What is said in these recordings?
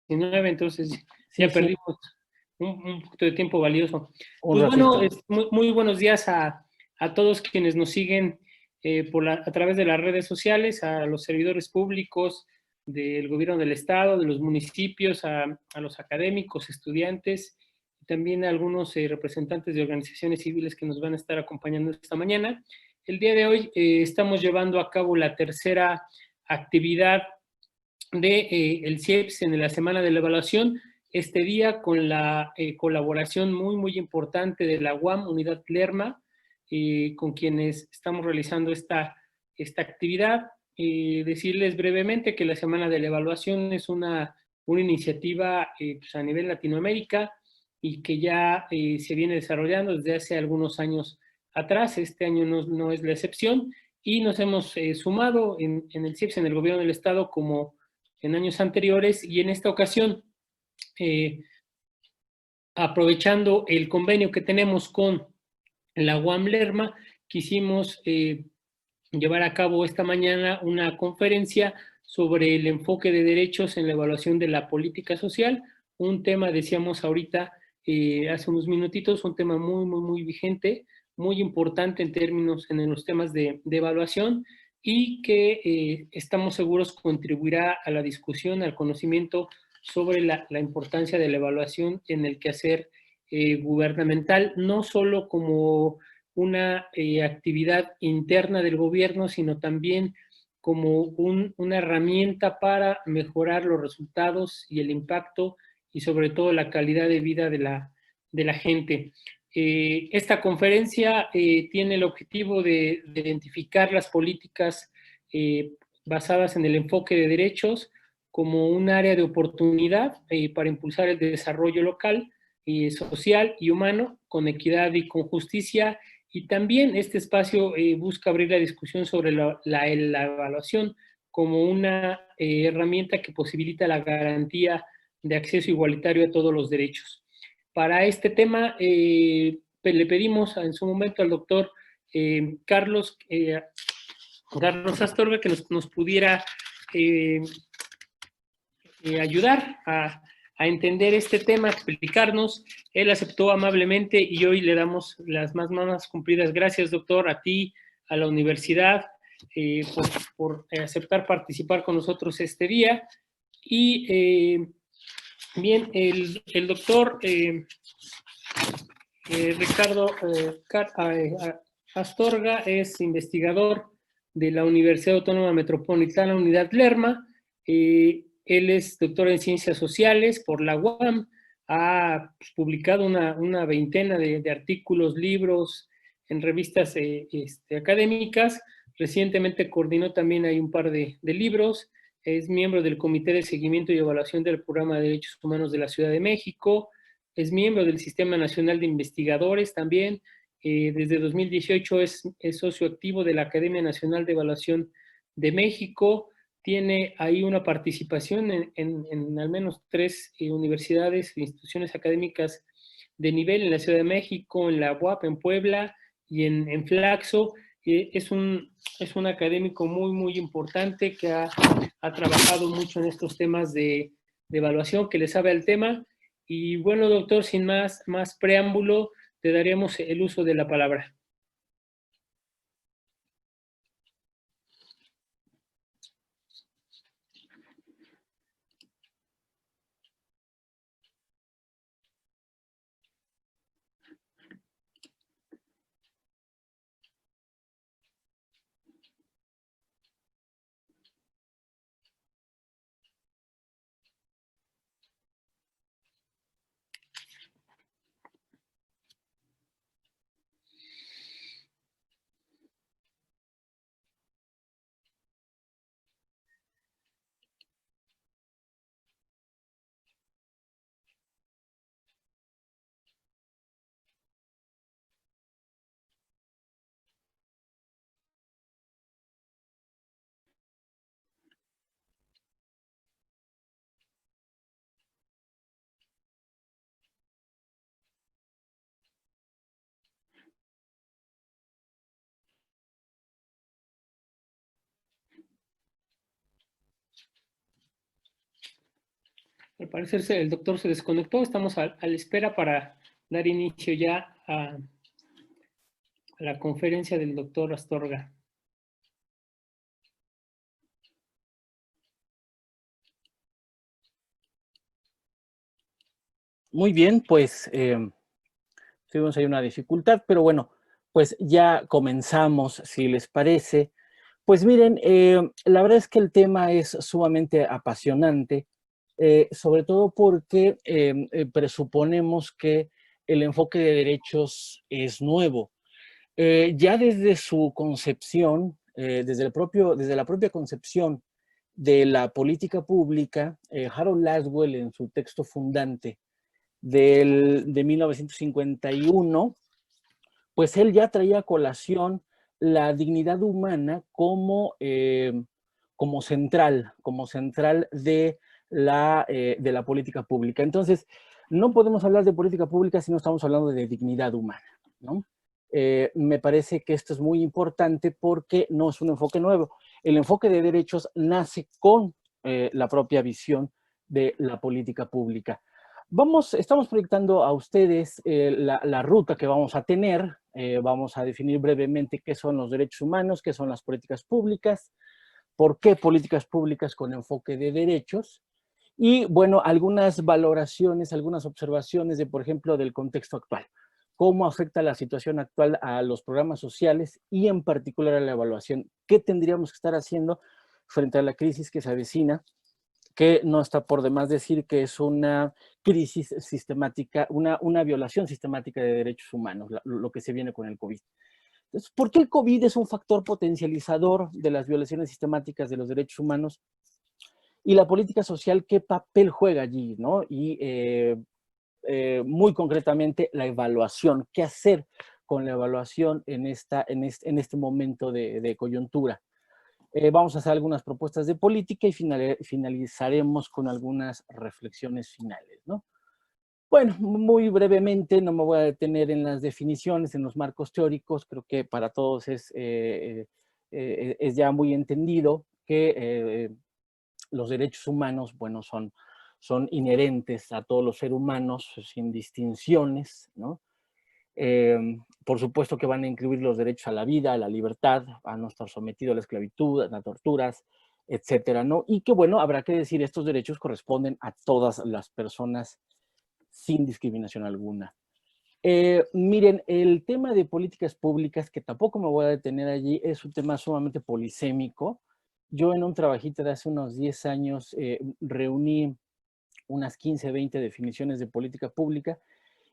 19, entonces Sí, ya sí, perdimos un poquito de tiempo valioso. un Pues bueno, ratito. muy buenos días a todos quienes nos siguen a través de las redes sociales, a los servidores públicos del gobierno del estado, de los municipios, a los académicos, estudiantes, y también a algunos representantes de organizaciones civiles que nos van a estar acompañando esta mañana. El día de hoy estamos llevando a cabo la tercera actividad de el CIEPS en la Semana de la Evaluación, este día con la colaboración muy importante de la UAM, Unidad Lerma, con quienes estamos realizando esta actividad. Decirles brevemente que la Semana de la Evaluación es una iniciativa pues a nivel Latinoamérica y que ya se viene desarrollando desde hace algunos años atrás. Este año no es la excepción y nos hemos sumado en el CIEPS, en el gobierno del estado, como en años anteriores, y en esta ocasión, aprovechando el convenio que tenemos con la UAM Lerma, quisimos llevar a cabo esta mañana una conferencia sobre el enfoque de derechos en la evaluación de la política social, un tema, decíamos ahorita, hace unos minutitos, un tema muy vigente, muy importante en los temas de evaluación, y que estamos seguros contribuirá a la discusión, al conocimiento sobre la importancia de la evaluación en el quehacer gubernamental, no solo como una actividad interna del gobierno, sino también como una herramienta para mejorar los resultados y el impacto y sobre todo la calidad de vida de la gente. Esta conferencia tiene el objetivo de identificar las políticas basadas en el enfoque de derechos como un área de oportunidad para impulsar el desarrollo local, social y humano con equidad y con justicia. Y también este espacio busca abrir la discusión sobre la evaluación como una herramienta que posibilita la garantía de acceso igualitario a todos los derechos. Para este tema, le pedimos en su momento al doctor Carlos Astorga que nos pudiera ayudar a entender este tema, explicarnos. Él aceptó amablemente y hoy le damos las más cumplidas gracias, doctor, a ti, a la universidad, por aceptar participar con nosotros este día. Y bien, el doctor Ricardo Astorga es investigador de la Universidad Autónoma Metropolitana Unidad Lerma. Él es doctor en Ciencias Sociales por la UAM, ha publicado una veintena de artículos, libros en revistas académicas. Recientemente coordinó también hay un par de libros. Es miembro del Comité de Seguimiento y Evaluación del Programa de Derechos Humanos de la Ciudad de México. Es miembro del Sistema Nacional de Investigadores también. Desde 2018 es socio activo de la Academia Nacional de Evaluación de México. Tiene ahí una participación en al menos 3 universidades e instituciones académicas de nivel en la Ciudad de México, en la UAP, en Puebla y en Flaxo. Es un académico muy importante que ha trabajado mucho en estos temas de evaluación, que le sabe al tema. Y bueno, doctor, sin más preámbulo, te daríamos el uso de la palabra. Al parecer el doctor se desconectó, estamos a la espera para dar inicio ya a la conferencia del doctor Astorga. Muy bien, pues tuvimos ahí una dificultad, pero bueno, pues ya comenzamos, si les parece. Pues miren, la verdad es que el tema es sumamente apasionante, sobre todo porque presuponemos que el enfoque de derechos es nuevo. Ya desde su concepción, desde la propia concepción de la política pública, Harold Laswell en su texto fundante de 1951, pues él ya traía a colación la dignidad humana como central de la política pública. Entonces, no podemos hablar de política pública si no estamos hablando de dignidad humana, ¿no? Me parece que esto es muy importante porque no es un enfoque nuevo. El enfoque de derechos nace con la propia visión de la política pública. Estamos proyectando a ustedes la ruta que vamos a tener. Vamos a definir brevemente qué son los derechos humanos, qué son las políticas públicas, por qué políticas públicas con enfoque de derechos y, bueno, algunas valoraciones, algunas observaciones de, por ejemplo, del contexto actual. Cómo afecta la situación actual a los programas sociales y en particular a la evaluación. ¿Qué tendríamos que estar haciendo frente a la crisis que se avecina? Que no está por demás decir que es una crisis sistemática, una violación sistemática de derechos humanos, lo que se viene con el COVID. Entonces, ¿por qué el COVID es un factor potencializador de las violaciones sistemáticas de los derechos humanos? Y la política social, ¿qué papel juega allí? ¿No? Y muy concretamente, la evaluación. ¿Qué hacer con la evaluación en este momento de coyuntura? Vamos a hacer algunas propuestas de política y finalizaremos con algunas reflexiones finales, ¿no? Bueno, muy brevemente, no me voy a detener en las definiciones, en los marcos teóricos, creo que para todos es ya muy entendido que los derechos humanos, bueno, son inherentes a todos los seres humanos sin distinciones, ¿no? Por supuesto que van a incluir los derechos a la vida, a la libertad, a no estar sometido a la esclavitud, a las torturas, etcétera, ¿no? Y que, bueno, habrá que decir, estos derechos corresponden a todas las personas sin discriminación alguna. Miren, el tema de políticas públicas, que tampoco me voy a detener allí, es un tema sumamente polisémico. Yo en un trabajito de hace unos 10 años reuní unas 15, 20 definiciones de política pública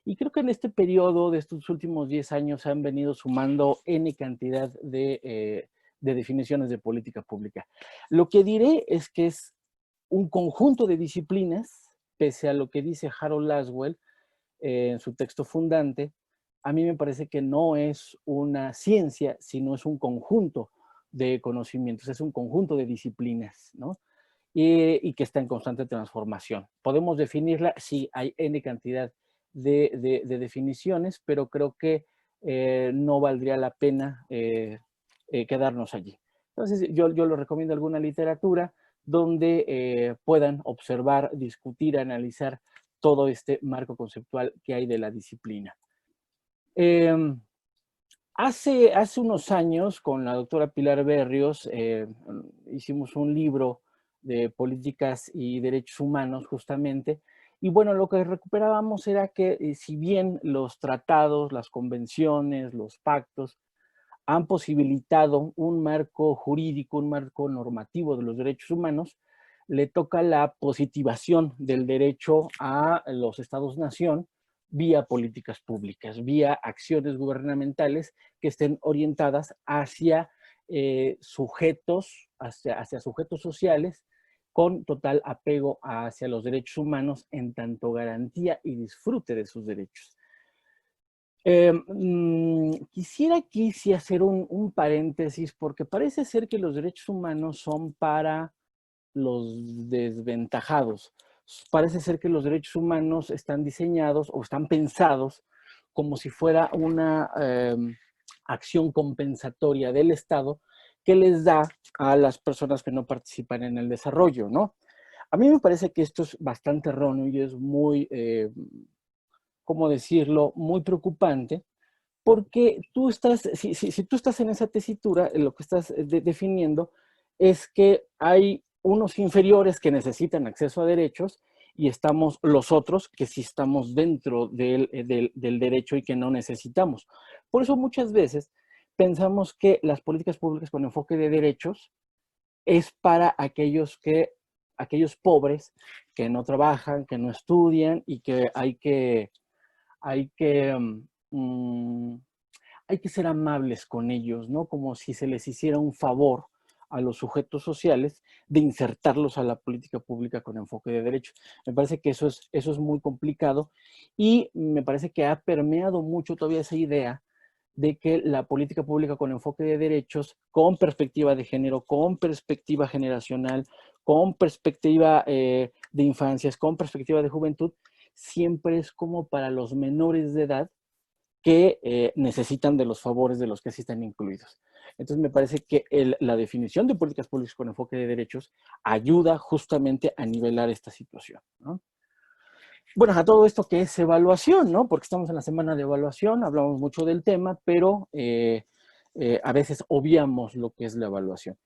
y creo que en este periodo de estos últimos 10 años se han venido sumando N cantidad de definiciones de política pública. Lo que diré es que es un conjunto de disciplinas, pese a lo que dice Harold Laswell en su texto fundante, a mí me parece que no es una ciencia, sino es un conjunto de conocimientos, es un conjunto de disciplinas, ¿no? Y que está en constante transformación. Podemos definirla, sí, hay N cantidad de definiciones, pero creo que no valdría la pena quedarnos allí. Entonces, yo les recomiendo alguna literatura donde puedan observar, discutir, analizar todo este marco conceptual que hay de la disciplina. Hace unos años, con la doctora Pilar Berrios, hicimos un libro de políticas y derechos humanos, justamente, y bueno, lo que recuperábamos era que si bien los tratados, las convenciones, los pactos han posibilitado un marco jurídico, un marco normativo de los derechos humanos, le toca la positivación del derecho a los estados-nación vía políticas públicas, vía acciones gubernamentales que estén orientadas hacia hacia sujetos sociales con total apego hacia los derechos humanos en tanto garantía y disfrute de sus derechos. Quisiera aquí sí hacer un paréntesis porque parece ser que los derechos humanos son para los desventajados. Parece ser que los derechos humanos están diseñados o están pensados como si fuera una acción compensatoria del Estado que les da a las personas que no participan en el desarrollo, ¿no? A mí me parece que esto es bastante erróneo y es muy, ¿cómo decirlo?, muy preocupante, porque tú estás, si tú estás en esa tesitura, lo que estás definiendo es que hay unos inferiores que necesitan acceso a derechos y estamos los otros que sí estamos dentro del derecho y que no necesitamos. Por eso muchas veces pensamos que las políticas públicas con enfoque de derechos es para aquellos pobres que no trabajan, que no estudian y que hay que, mm, hay que ser amables con ellos, ¿no? Como si se les hiciera un favor a los sujetos sociales de insertarlos a la política pública con enfoque de derechos. Me parece que eso es muy complicado y me parece que ha permeado mucho todavía esa idea de que la política pública con enfoque de derechos, con perspectiva de género, con perspectiva generacional, con perspectiva de infancias, con perspectiva de juventud, siempre es como para los menores de edad que necesitan de los favores de los que sí están incluidos. Entonces me parece que la definición de políticas públicas con enfoque de derechos ayuda justamente a nivelar esta situación, ¿no? Bueno, a todo esto que es evaluación, ¿no? Porque estamos en la semana de evaluación, hablamos mucho del tema, pero a veces obviamos lo que es la evaluación.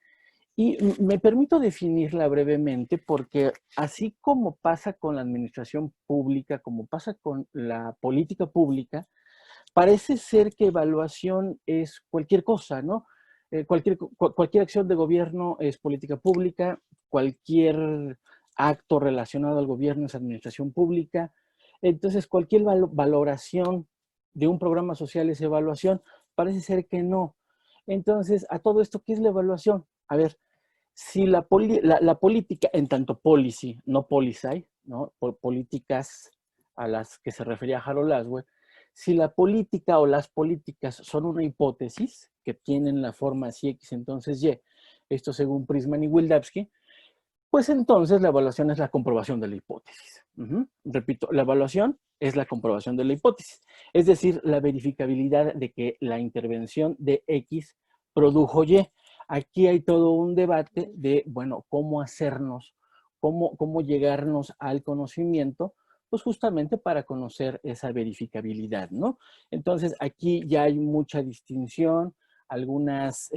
Y me permito definirla brevemente porque así como pasa con la administración pública, como pasa con la política pública, parece ser que evaluación es cualquier cosa, ¿no? Cualquier acción de gobierno es política pública, cualquier acto relacionado al gobierno es administración pública. Entonces, cualquier valoración de un programa social es evaluación. Parece ser que no. Entonces, a todo esto, ¿qué es la evaluación? A ver, si la política, en tanto policy, no policy, ¿no? Políticas a las que se refería Harold Laswell, si la política o las políticas son una hipótesis que tienen la forma si X, entonces Y, esto según Prisman y Wildavsky, pues entonces la evaluación es la comprobación de la hipótesis. Repito, la evaluación es la comprobación de la hipótesis, es decir, la verificabilidad de que la intervención de X produjo Y. Aquí hay todo un debate de, bueno, cómo hacernos, cómo llegarnos al conocimiento, pues justamente para conocer esa verificabilidad, ¿no? Entonces, aquí ya hay mucha distinción, algunas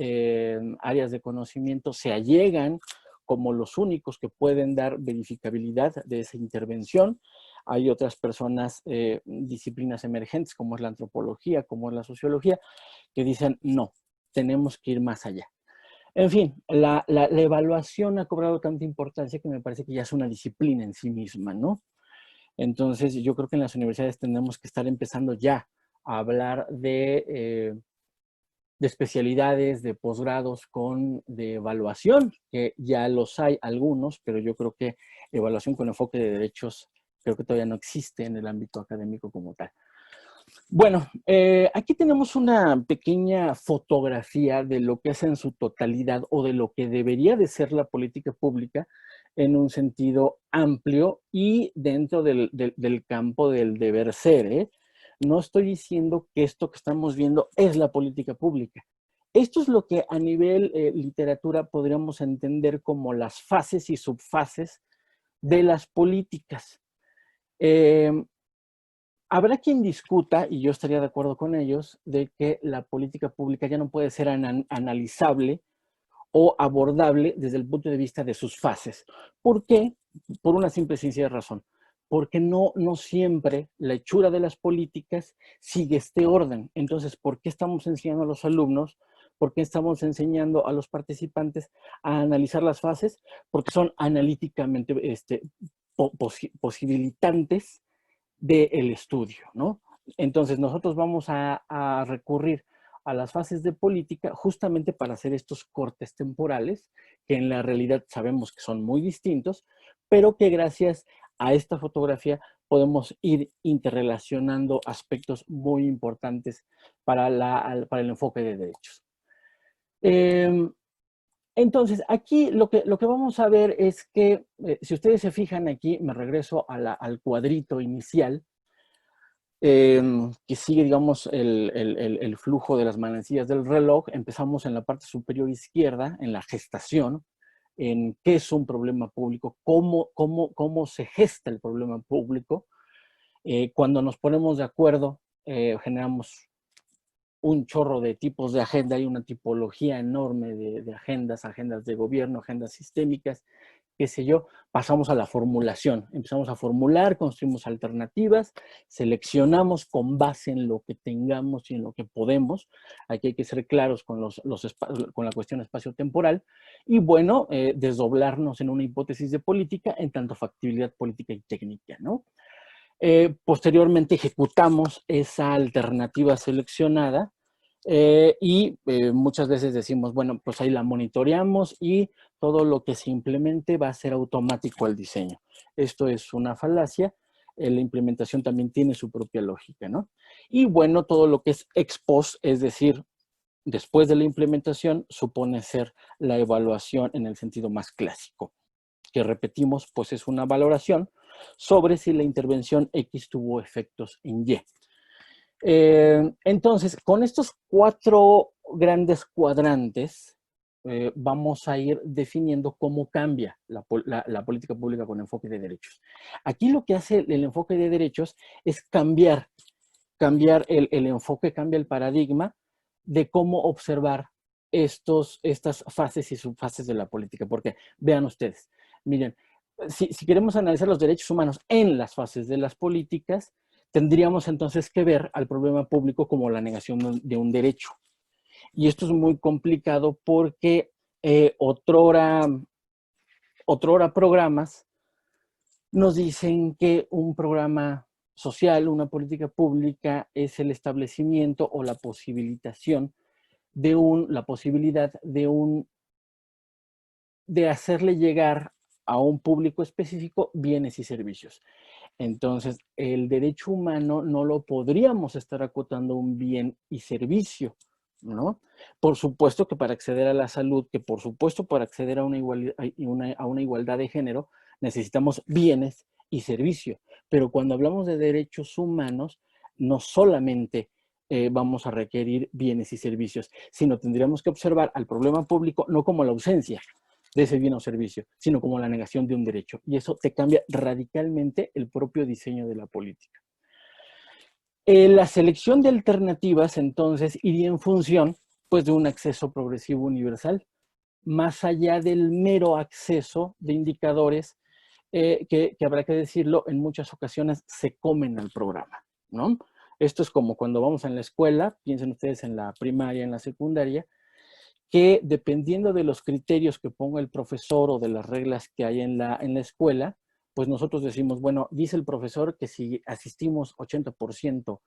áreas de conocimiento se allegan como los únicos que pueden dar verificabilidad de esa intervención. Hay otras personas, disciplinas emergentes, como es la antropología, como es la sociología, que dicen, no, tenemos que ir más allá. En fin, la evaluación ha cobrado tanta importancia que me parece que ya es una disciplina en sí misma, ¿no? Entonces, yo creo que en las universidades tenemos que estar empezando ya a hablar de especialidades, de posgrados de evaluación, que ya los hay algunos, pero yo creo que evaluación con enfoque de derechos creo que todavía no existe en el ámbito académico como tal. Bueno, aquí tenemos una pequeña fotografía de lo que es en su totalidad o de lo que debería de ser la política pública en un sentido amplio y dentro del campo del deber ser, ¿eh? No estoy diciendo que esto que estamos viendo es la política pública. Esto es lo que a nivel literatura podríamos entender como las fases y subfases de las políticas. Eh, Habrá quien discuta, y yo estaría de acuerdo con ellos, de que la política pública ya no puede ser analizable o abordable desde el punto de vista de sus fases. ¿Por qué? Por una simple y sencilla razón. Porque no siempre la hechura de las políticas sigue este orden. Entonces, ¿por qué estamos enseñando a los alumnos? ¿Por qué estamos enseñando a los participantes a analizar las fases? Porque son analíticamente posibilitantes del estudio, ¿no? Entonces, nosotros vamos a recurrir a las fases de política justamente para hacer estos cortes temporales, que en la realidad sabemos que son muy distintos, pero que gracias a esta fotografía podemos ir interrelacionando aspectos muy importantes para el enfoque de derechos. Entonces, aquí lo que vamos a ver es que, si ustedes se fijan aquí, me regreso al cuadrito inicial, que sigue, digamos, el flujo de las manecillas del reloj. Empezamos en la parte superior izquierda, en la gestación. en qué es un problema público, cómo se gesta el problema público. Cuando nos ponemos de acuerdo, generamos un chorro de tipos de agenda, hay una tipología enorme de agendas de gobierno, agendas sistémicas, qué sé yo, pasamos a la formulación, empezamos a formular, construimos alternativas, seleccionamos con base en lo que tengamos y en lo que podemos, aquí hay que ser claros con, con la cuestión espacio-temporal, y bueno, desdoblarnos en una hipótesis de política en tanto factibilidad política y técnica, ¿no? Posteriormente ejecutamos esa alternativa seleccionada y muchas veces decimos, bueno, pues ahí la monitoreamos y todo lo que se implemente va a ser automático al diseño. Esto es una falacia, la implementación también tiene su propia lógica, ¿no? Y bueno, todo lo que es ex post, es decir, después de la implementación, supone ser la evaluación en el sentido más clásico, que repetimos, pues es una valoración sobre si la intervención X tuvo efectos en Y. Entonces, con estos 4 grandes cuadrantes, vamos a ir definiendo cómo cambia la política pública con enfoque de derechos. Aquí lo que hace el enfoque de derechos es cambiar el enfoque, cambia el paradigma de cómo observar estas fases y subfases de la política. Porque vean ustedes, miren, si queremos analizar los derechos humanos en las fases de las políticas, tendríamos entonces que ver al problema público como la negación de un derecho. Y esto es muy complicado porque otrora programas nos dicen que un programa social, una política pública, es el establecimiento o la posibilitación la posibilidad de hacerle llegar a un público específico bienes y servicios. Entonces, el derecho humano no lo podríamos estar acotando a un bien y servicio, ¿no? Por supuesto que para acceder a la salud, que por supuesto para acceder a una igualdad de género, necesitamos bienes y servicio. Pero cuando hablamos de derechos humanos, no solamente vamos a requerir bienes y servicios, sino tendríamos que observar al problema público no como la ausencia de ese bien o servicio, sino como la negación de un derecho. Y eso te cambia radicalmente el propio diseño de la política. La selección de alternativas, entonces, iría en función, pues, de un acceso progresivo universal, más allá del mero acceso de indicadores que habrá que decirlo, en muchas ocasiones se comen al programa, ¿no? Esto es como cuando vamos en la escuela, piensen ustedes en la primaria, en la secundaria, que dependiendo de los criterios que ponga el profesor o de las reglas que hay en la escuela, pues nosotros decimos, bueno, dice el profesor que si asistimos 80%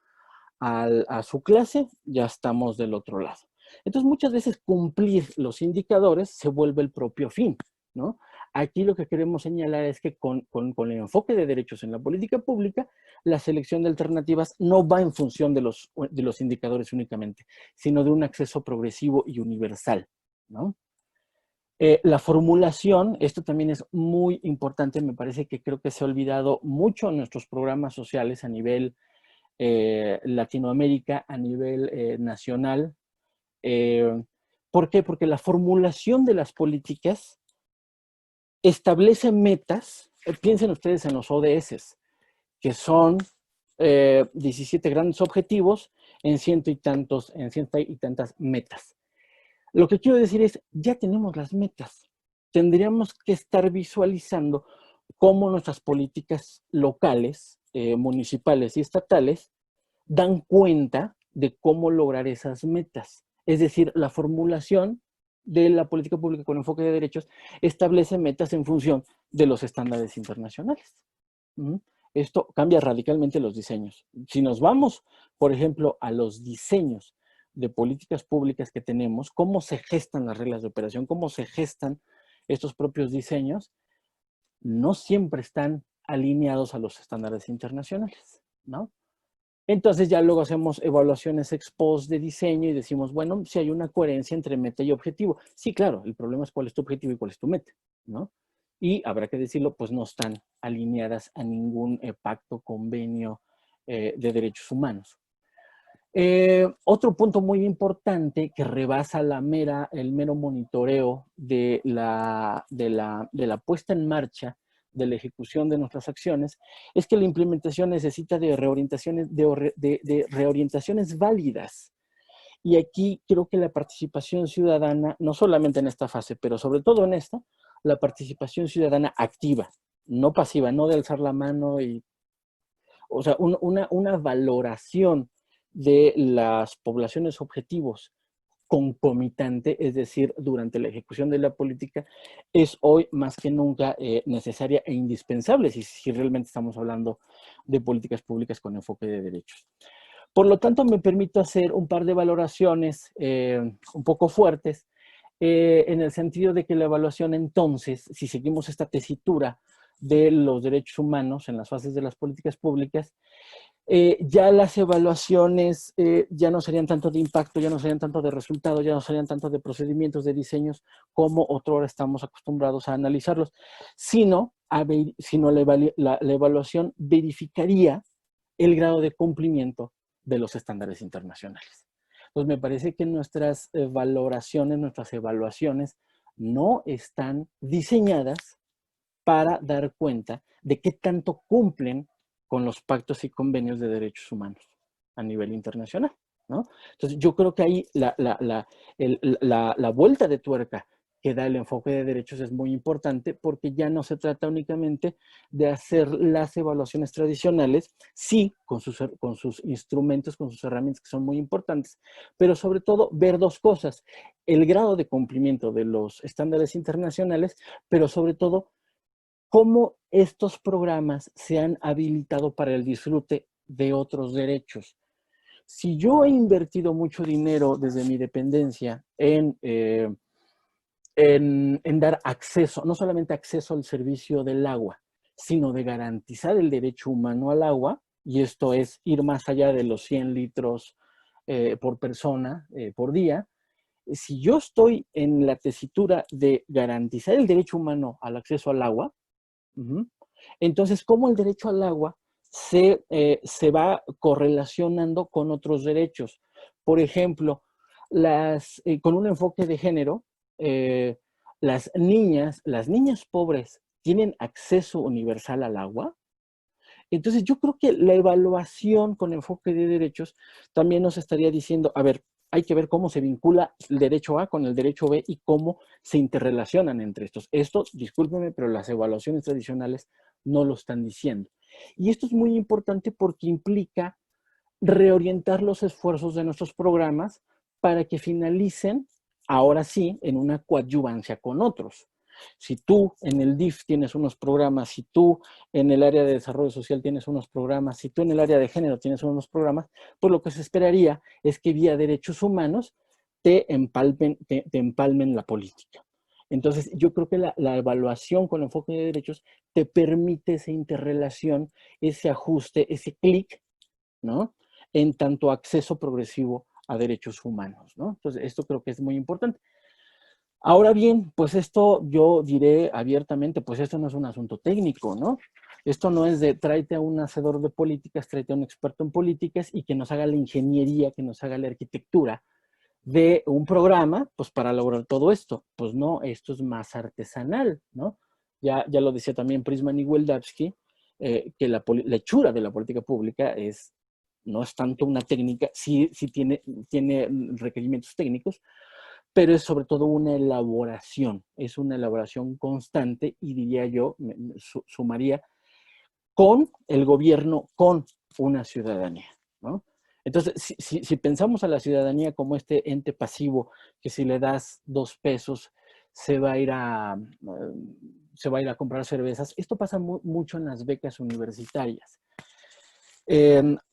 a su clase, ya estamos del otro lado. Entonces, muchas veces cumplir los indicadores se vuelve el propio fin, ¿no? Aquí lo que queremos señalar es que con el enfoque de derechos en la política pública, la selección de alternativas no va en función de los indicadores únicamente, sino de un acceso progresivo y universal, ¿no? La formulación, esto también es muy importante, me parece que creo que se ha olvidado mucho en nuestros programas sociales a nivel Latinoamérica, a nivel nacional. ¿Por qué? Porque la formulación de las políticas establece metas, piensen ustedes en los ODS, que son 17 grandes objetivos en ciento y tantas metas. Lo que quiero decir es, ya tenemos las metas. Tendríamos que estar visualizando cómo nuestras políticas locales, municipales y estatales dan cuenta de cómo lograr esas metas. Es decir, la formulación de la política pública con enfoque de derechos establece metas en función de los estándares internacionales. Esto cambia radicalmente los diseños. Si nos vamos, por ejemplo, a los diseños de políticas públicas que tenemos, cómo se gestan las reglas de operación, cómo se gestan estos propios diseños, no siempre están alineados a los estándares internacionales, ¿no? Entonces ya luego hacemos evaluaciones ex post de diseño y decimos, bueno, si hay una coherencia entre meta y objetivo. Sí, claro, el problema es cuál es tu objetivo y cuál es tu meta, ¿no? Y habrá que decirlo, pues no están alineadas a ningún pacto, convenio de derechos humanos. Otro punto muy importante que rebasa el mero monitoreo de la puesta en marcha de la ejecución de nuestras acciones es que la implementación necesita de reorientaciones válidas. Y aquí creo que la participación ciudadana, no solamente en esta fase, pero sobre todo en esta, la participación ciudadana activa, no pasiva, no de alzar la mano y, o sea, una valoración de las poblaciones objetivos concomitante, es decir, durante la ejecución de la política, es hoy más que nunca necesaria e indispensable si realmente estamos hablando de políticas públicas con enfoque de derechos. Por lo tanto, me permito hacer un par de valoraciones un poco fuertes, en el sentido de que la evaluación entonces, si seguimos esta tesitura de los derechos humanos en las fases de las políticas públicas, ya las evaluaciones ya no serían tanto de impacto, ya no serían tanto de resultados, ya no serían tanto de procedimientos, de diseños, como otrora estamos acostumbrados a analizarlos, sino la evaluación verificaría el grado de cumplimiento de los estándares internacionales. Entonces, me parece que nuestras valoraciones, nuestras evaluaciones no están diseñadas para dar cuenta de qué tanto cumplen con los pactos y convenios de derechos humanos a nivel internacional, ¿no? Entonces, yo creo que ahí la vuelta de tuerca que da el enfoque de derechos es muy importante, porque ya no se trata únicamente de hacer las evaluaciones tradicionales, sí, con sus instrumentos, con sus herramientas que son muy importantes, pero sobre todo ver dos cosas: el grado de cumplimiento de los estándares internacionales, pero sobre todo cómo estos programas se han habilitado para el disfrute de otros derechos. Si yo he invertido mucho dinero desde mi dependencia en dar acceso, no solamente acceso al servicio del agua, sino de garantizar el derecho humano al agua, y esto es ir más allá de los 100 litros por persona por día. Si yo estoy en la tesitura de garantizar el derecho humano al acceso al agua, entonces, ¿cómo el derecho al agua se va correlacionando con otros derechos? Por ejemplo, con un enfoque de género, las niñas pobres tienen acceso universal al agua. Entonces, yo creo que la evaluación con enfoque de derechos también nos estaría diciendo, a ver, hay que ver cómo se vincula el derecho A con el derecho B y cómo se interrelacionan entre estos. Esto, discúlpeme, pero las evaluaciones tradicionales no lo están diciendo. Y esto es muy importante porque implica reorientar los esfuerzos de nuestros programas para que finalicen, ahora sí, en una coadyuvancia con otros. Si tú en el DIF tienes unos programas, si tú en el área de desarrollo social tienes unos programas, si tú en el área de género tienes unos programas, pues lo que se esperaría es que vía derechos humanos te empalmen la política. Entonces, yo creo que la evaluación con enfoque de derechos te permite esa interrelación, ese ajuste, ese clic, ¿no? En tanto acceso progresivo a derechos humanos, ¿no? Entonces, esto creo que es muy importante. Ahora bien, pues esto yo diré abiertamente, pues esto no es un asunto técnico, ¿no? Esto no es de tráete a un hacedor de políticas, tráete a un experto en políticas y que nos haga la ingeniería, que nos haga la arquitectura de un programa, pues para lograr todo esto. Pues no, esto es más artesanal, ¿no? Ya lo decía también Prisman y Wildavsky, que la hechura de la política pública no es tanto una técnica, sí tiene requerimientos técnicos, pero es sobre todo es una elaboración constante y diría yo, sumaría, con el gobierno, con una ciudadanía, ¿no? Entonces, si pensamos a la ciudadanía como este ente pasivo, que si le das 2 pesos se va a ir a comprar cervezas, esto pasa mucho en las becas universitarias.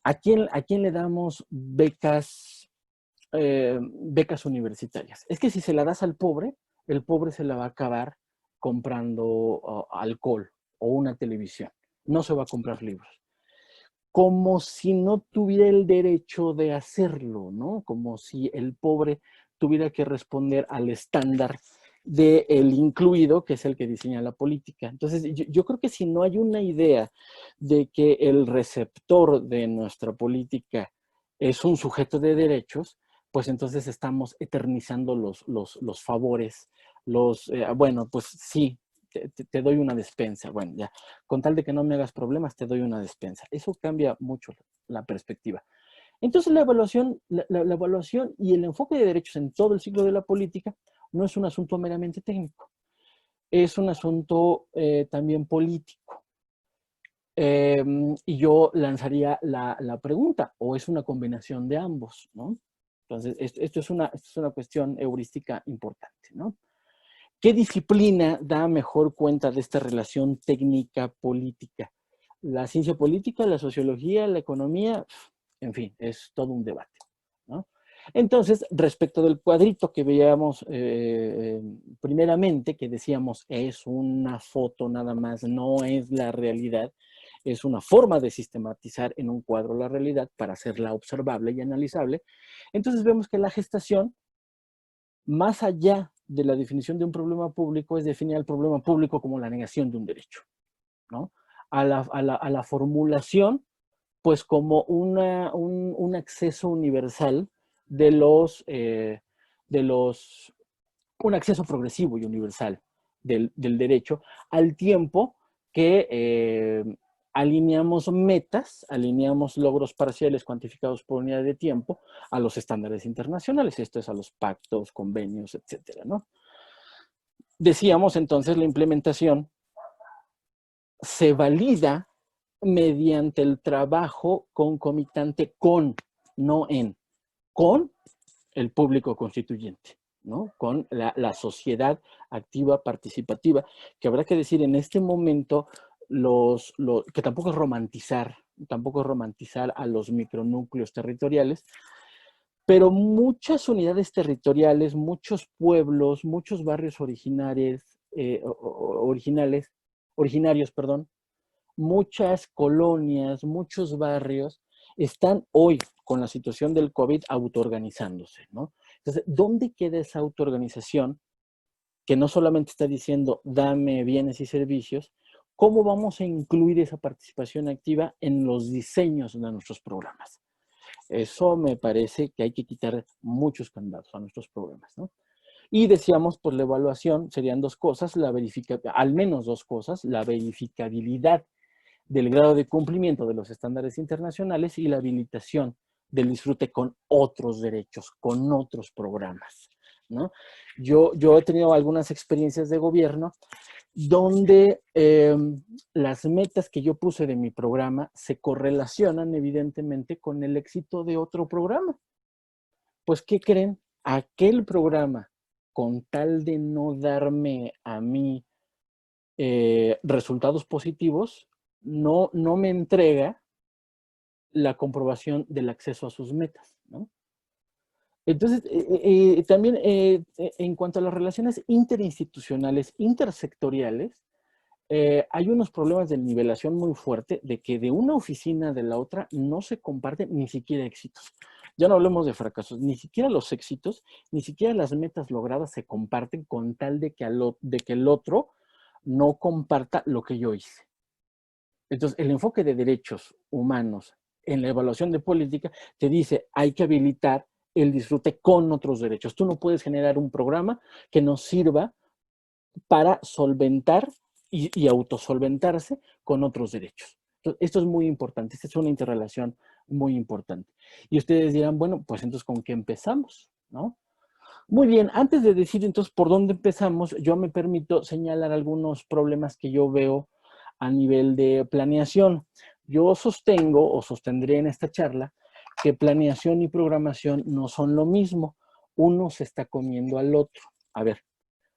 ¿A quién le damos becas universitarias? Es que si se la das al pobre, el pobre se la va a acabar comprando alcohol o una televisión. No se va a comprar libros. Como si no tuviera el derecho de hacerlo, ¿no? Como si el pobre tuviera que responder al estándar del incluido, que es el que diseña la política. Entonces, yo creo que si no hay una idea de que el receptor de nuestra política es un sujeto de derechos, pues entonces estamos eternizando los favores, bueno, pues sí, te doy una despensa, bueno, ya, con tal de que no me hagas problemas, te doy una despensa. Eso cambia mucho la perspectiva. Entonces la evaluación y el enfoque de derechos en todo el ciclo de la política no es un asunto meramente técnico, es un asunto también político. Y yo lanzaría la pregunta, o es una combinación de ambos, ¿no? Entonces, esto es una cuestión heurística importante, ¿no? ¿Qué disciplina da mejor cuenta de esta relación técnica-política? ¿La ciencia política, la sociología, la economía? En fin, es todo un debate, ¿no? Entonces, respecto del cuadrito que veíamos primeramente, que decíamos es una foto nada más, no es la realidad, es una forma de sistematizar en un cuadro la realidad para hacerla observable y analizable. Entonces vemos que la gestación, más allá de la definición de un problema público, es definir el problema público como la negación de un derecho, ¿no? A la formulación, pues como un acceso universal de los, un acceso progresivo y universal del derecho, al tiempo que alineamos metas, alineamos logros parciales cuantificados por unidad de tiempo a los estándares internacionales, esto es a los pactos, convenios, etcétera, ¿no? Decíamos entonces la implementación se valida mediante el trabajo concomitante con, no en, con el público constituyente, ¿no? Con la sociedad activa, participativa, que habrá que decir en este momento que tampoco es romantizar a los micronúcleos territoriales, pero muchas unidades territoriales, muchos pueblos, muchos barrios originarios, perdón, muchas colonias, muchos barrios están hoy con la situación del COVID autoorganizándose, ¿no? Entonces, ¿dónde queda esa autoorganización que no solamente está diciendo dame bienes y servicios? ¿Cómo vamos a incluir esa participación activa en los diseños de nuestros programas? Eso me parece que hay que quitar muchos candados a nuestros programas, ¿no? Y decíamos, pues la evaluación serían dos cosas, al menos dos cosas, la verificabilidad del grado de cumplimiento de los estándares internacionales y la habilitación del disfrute con otros derechos, con otros programas, ¿no? Yo he tenido algunas experiencias de gobierno donde las metas que yo puse de mi programa se correlacionan evidentemente con el éxito de otro programa. Pues, ¿qué creen? Aquel programa, con tal de no darme a mí resultados positivos, no me entrega la comprobación del acceso a sus metas, ¿no? Entonces, también en cuanto a las relaciones interinstitucionales, intersectoriales, hay unos problemas de nivelación muy fuerte de que de una oficina de la otra no se comparten ni siquiera éxitos. Ya no hablemos de fracasos, ni siquiera los éxitos, ni siquiera las metas logradas se comparten con tal de que el otro no comparta lo que yo hice. Entonces, el enfoque de derechos humanos en la evaluación de política te dice, hay que habilitar el disfrute con otros derechos. Tú no puedes generar un programa que nos sirva para solventar y autosolventarse con otros derechos. Entonces, esto es muy importante, esta es una interrelación muy importante. Y ustedes dirán, bueno, pues entonces, ¿con qué empezamos? ¿No? Muy bien, antes de decir entonces por dónde empezamos, yo me permito señalar algunos problemas que yo veo a nivel de planeación. Yo sostengo o sostendré en esta charla que planeación y programación no son lo mismo. Uno se está comiendo al otro. A ver,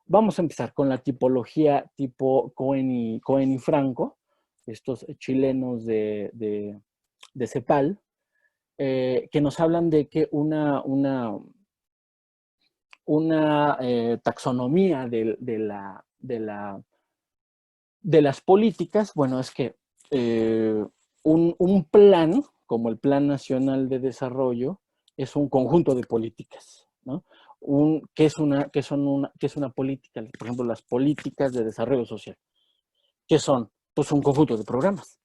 vamos a empezar con la tipología tipo Cohen y Franco, estos chilenos de CEPAL, que nos hablan de que una taxonomía de las políticas, bueno, es que un plan, como el Plan Nacional de Desarrollo, es un conjunto de políticas, ¿no? ¿Qué es una política? Por ejemplo, las políticas de desarrollo social. ¿Qué son? Pues un conjunto de programas.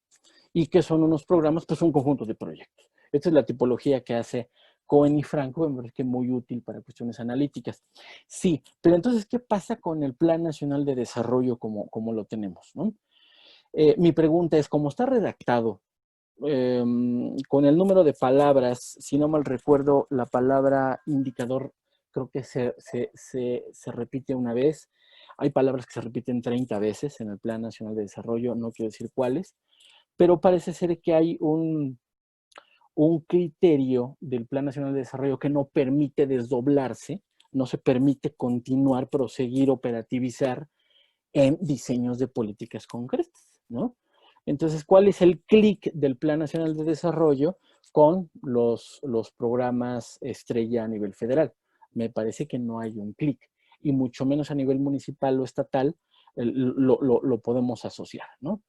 ¿Y qué son unos programas? Pues un conjunto de proyectos. Esta es la tipología que hace Cohen y Franco, me parece que muy útil para cuestiones analíticas. Sí, pero entonces, ¿qué pasa con el Plan Nacional de Desarrollo como lo tenemos, ¿no? Mi pregunta es, ¿cómo está redactado? Con el número de palabras, si no mal recuerdo, la palabra indicador creo que se repite una vez. Hay palabras que se repiten 30 veces en el Plan Nacional de Desarrollo, no quiero decir cuáles, pero parece ser que hay un criterio del Plan Nacional de Desarrollo que no permite desdoblarse, no se permite continuar, proseguir, operativizar en diseños de políticas concretas, ¿no? Entonces, ¿cuál es el clic del Plan Nacional de Desarrollo con los programas estrella a nivel federal? Me parece que no hay un clic, y mucho menos a nivel municipal o estatal lo podemos asociar, ¿no?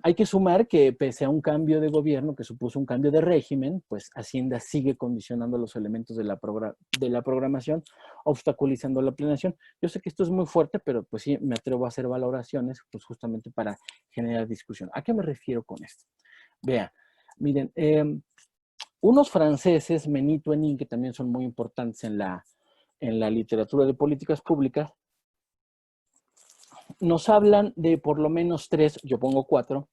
Hay que sumar que pese a un cambio de gobierno que supuso un cambio de régimen, pues Hacienda sigue condicionando los elementos de la programación, obstaculizando la planeación. Yo sé que esto es muy fuerte, pero pues sí me atrevo a hacer valoraciones, pues justamente para generar discusión. ¿A qué me refiero con esto? Vean, miren, unos franceses, Menis y Henin, que también son muy importantes en la literatura de políticas públicas, nos hablan de por lo menos tres, yo pongo cuatro,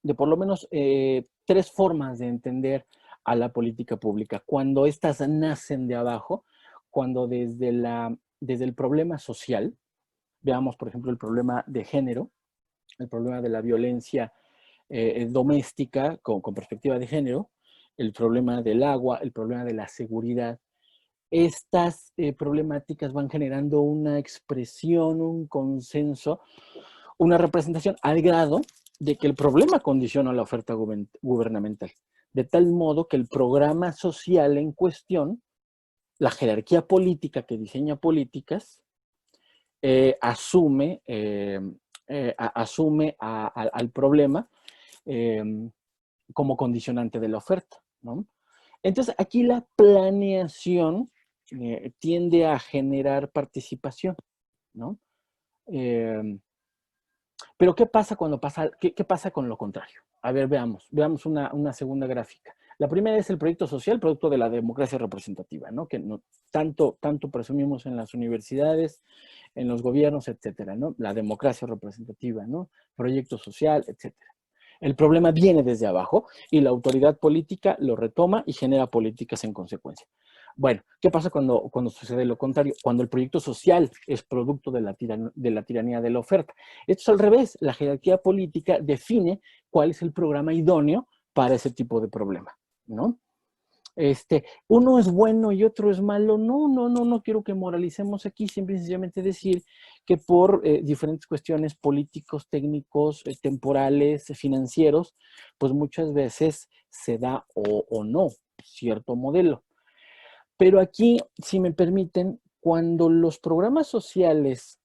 de por lo menos tres formas de entender a la política pública. Cuando éstas nacen de abajo, cuando desde el problema social, veamos por ejemplo el problema de género, el problema de la violencia doméstica con perspectiva de género, el problema del agua, el problema de la seguridad. Estas problemáticas van generando una expresión, un consenso, una representación al grado de que el problema condiciona la oferta gubernamental, de tal modo que el programa social en cuestión, la jerarquía política que diseña políticas, asume al problema eh, como condicionante de la oferta, ¿no? Entonces, aquí la planeación tiende a generar participación, ¿no? Pero ¿qué pasa cuando qué pasa con lo contrario? A ver, veamos una segunda gráfica. La primera es el proyecto social, producto de la democracia representativa, ¿no? Que tanto presumimos en las universidades, en los gobiernos, etcétera, ¿no? La democracia representativa, ¿no? Proyecto social, etcétera. El problema viene desde abajo y la autoridad política lo retoma y genera políticas en consecuencia. Bueno, ¿qué pasa cuando sucede lo contrario? Cuando el proyecto social es producto de la tiranía de la oferta. Esto es al revés. La jerarquía política define cuál es el programa idóneo para ese tipo de problema, ¿no? Uno es bueno y otro es malo. No quiero que moralicemos aquí, simple y sencillamente decir que por diferentes cuestiones políticos, técnicos, temporales, financieros, pues muchas veces se da o no cierto modelo. Pero aquí, si me permiten, cuando los programas sociales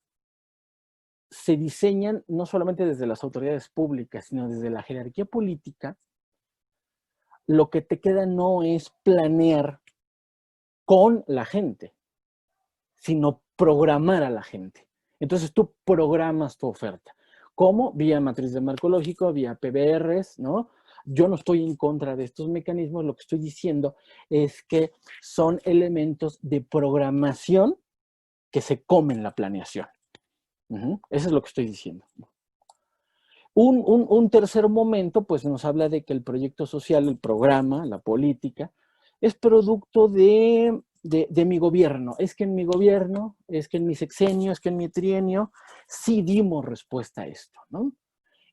se diseñan no solamente desde las autoridades públicas, sino desde la jerarquía política, lo que te queda no es planear con la gente, sino programar a la gente. Entonces tú programas tu oferta. ¿Cómo? Vía matriz de marco lógico, vía PBRs, ¿no? Yo no estoy en contra de estos mecanismos, lo que estoy diciendo es que son elementos de programación que se comen la planeación. Eso es lo que estoy diciendo. Un tercer momento, pues nos habla de que el proyecto social, el programa, la política, es producto de mi gobierno. Es que en mi gobierno, es que en mi sexenio, es que en mi trienio, sí dimos respuesta a esto, ¿no?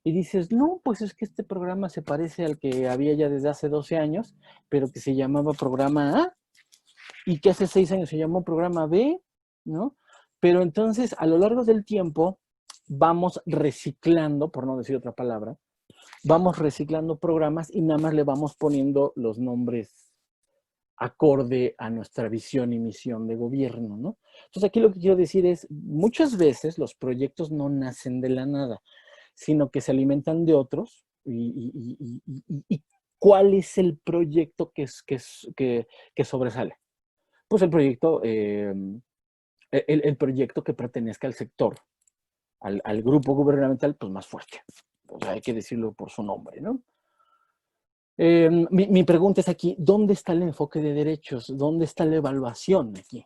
Y dices, no, pues es que este programa se parece al que había ya desde hace 12 años, pero que se llamaba programa A, y que hace 6 años se llamó programa B, ¿no? Pero entonces, a lo largo del tiempo, vamos reciclando, por no decir otra palabra, vamos reciclando programas y nada más le vamos poniendo los nombres acorde a nuestra visión y misión de gobierno, ¿no? Entonces aquí lo que quiero decir es, muchas veces los proyectos no nacen de la nada, sino que se alimentan de otros y ¿cuál es el proyecto que sobresale? Pues el proyecto, el proyecto que pertenezca al sector, al grupo gubernamental, pues más fuerte. O sea, hay que decirlo por su nombre, ¿no? Mi pregunta es aquí, ¿dónde está el enfoque de derechos? ¿Dónde está la evaluación aquí?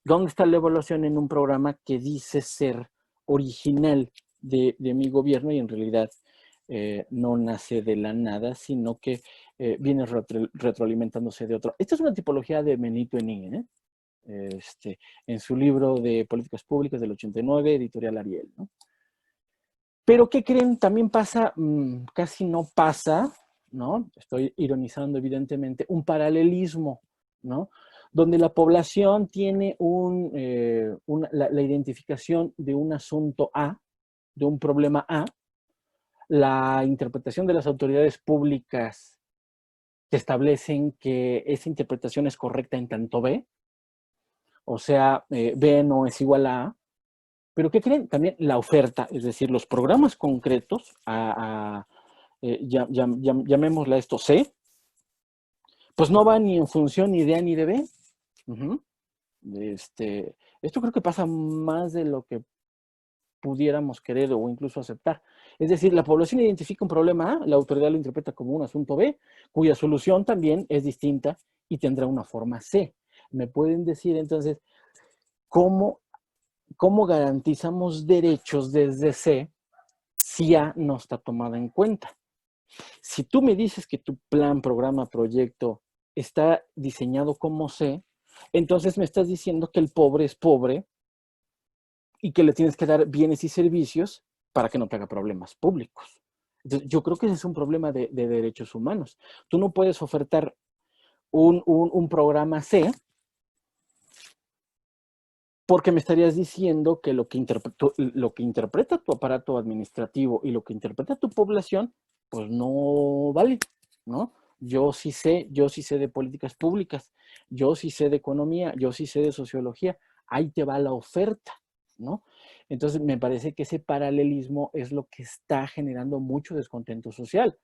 ¿Dónde está la evaluación en un programa que dice ser original de mi gobierno y en realidad no nace de la nada, sino que viene retroalimentándose de otro? Esta es una tipología de Benito Henning, en su libro de Políticas Públicas del 89, editorial Ariel, ¿no? Pero ¿qué creen? También pasa, casi no pasa, ¿no? Estoy ironizando evidentemente, un paralelismo, ¿no? Donde la población tiene la identificación de un asunto A, de un problema A, la interpretación de las autoridades públicas que establecen que esa interpretación es correcta en tanto B, o sea, B no es igual a A, pero ¿qué creen? También la oferta, es decir, los programas concretos, llamémosla esto C, pues no va ni en función ni de A ni de B. Uh-huh. Esto creo que pasa más de lo que pudiéramos querer o incluso aceptar. Es decir, la población identifica un problema A, la autoridad lo interpreta como un asunto B, cuya solución también es distinta y tendrá una forma C. ¿Me pueden decir entonces cómo garantizamos derechos desde C si A no está tomada en cuenta? Si tú me dices que tu plan, programa, proyecto está diseñado como C, entonces me estás diciendo que el pobre es pobre y que le tienes que dar bienes y servicios para que no te haga problemas públicos. Entonces, yo creo que ese es un problema de derechos humanos. Tú no puedes ofertar un programa C porque me estarías diciendo que lo que interpreta tu aparato administrativo y lo que interpreta tu población, pues no vale, ¿no? Yo sí sé de políticas públicas, yo sí sé de economía, yo sí sé de sociología, ahí te va la oferta, ¿no? Entonces me parece que ese paralelismo es lo que está generando mucho descontento social,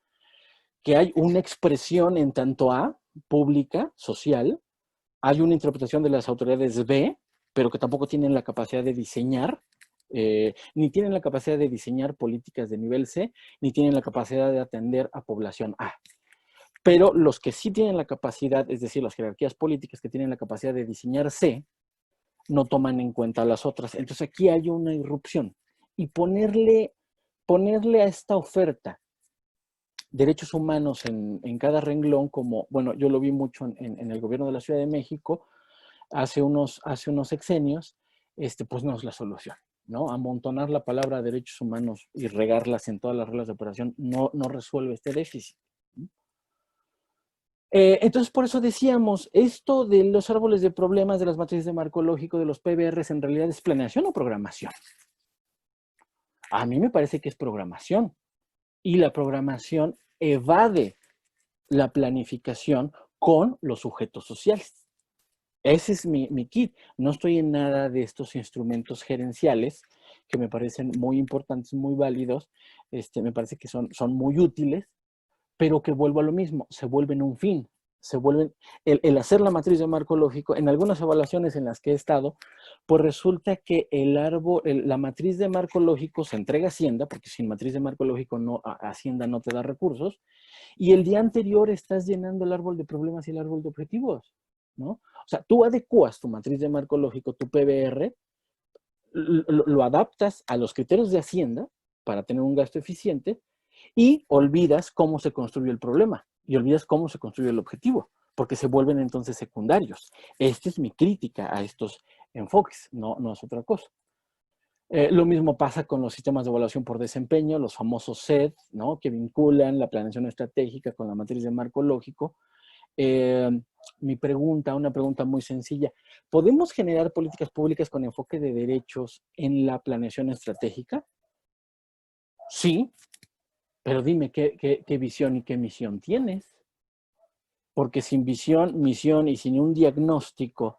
que hay una expresión en tanto A, pública, social, hay una interpretación de las autoridades B, pero que tampoco tienen la capacidad de diseñar, ni tienen la capacidad de diseñar políticas de nivel C, ni tienen la capacidad de atender a población A. Pero los que sí tienen la capacidad, es decir, las jerarquías políticas que tienen la capacidad de diseñar C, no toman en cuenta las otras. Entonces aquí hay una irrupción. Y ponerle a esta oferta derechos humanos en cada renglón, como, bueno, yo lo vi mucho en el gobierno de la Ciudad de México, hace unos sexenios, pues no es la solución, ¿no? Amontonar la palabra derechos humanos y regarlas en todas las reglas de operación no resuelve este déficit. Entonces, por eso decíamos, esto de los árboles de problemas, de las matrices de marco lógico, de los PBRs, en realidad es planeación o programación. A mí me parece que es programación. Y la programación evade la planificación con los sujetos sociales. Ese es mi kit. No estoy en nada de estos instrumentos gerenciales que me parecen muy importantes, muy válidos. Me parece que son muy útiles, pero que vuelvo a lo mismo, se vuelven un fin. Se vuelven, el hacer la matriz de marco lógico, en algunas evaluaciones en las que he estado, pues resulta que la matriz de marco lógico se entrega a Hacienda, porque sin matriz de marco lógico Hacienda no te da recursos, y el día anterior estás llenando el árbol de problemas y el árbol de objetivos, ¿no? O sea, tú adecuas tu matriz de marco lógico, tu PBR, lo adaptas a los criterios de Hacienda para tener un gasto eficiente y olvidas cómo se construye el problema y olvidas cómo se construye el objetivo, porque se vuelven entonces secundarios. Esta es mi crítica a estos enfoques, no es otra cosa. Lo mismo pasa con los sistemas de evaluación por desempeño, los famosos SET, ¿no? Que vinculan la planeación estratégica con la matriz de marco lógico. Una pregunta muy sencilla. ¿Podemos generar políticas públicas con enfoque de derechos en la planeación estratégica? Sí, pero dime qué visión y qué misión tienes. Porque sin visión, misión y sin un diagnóstico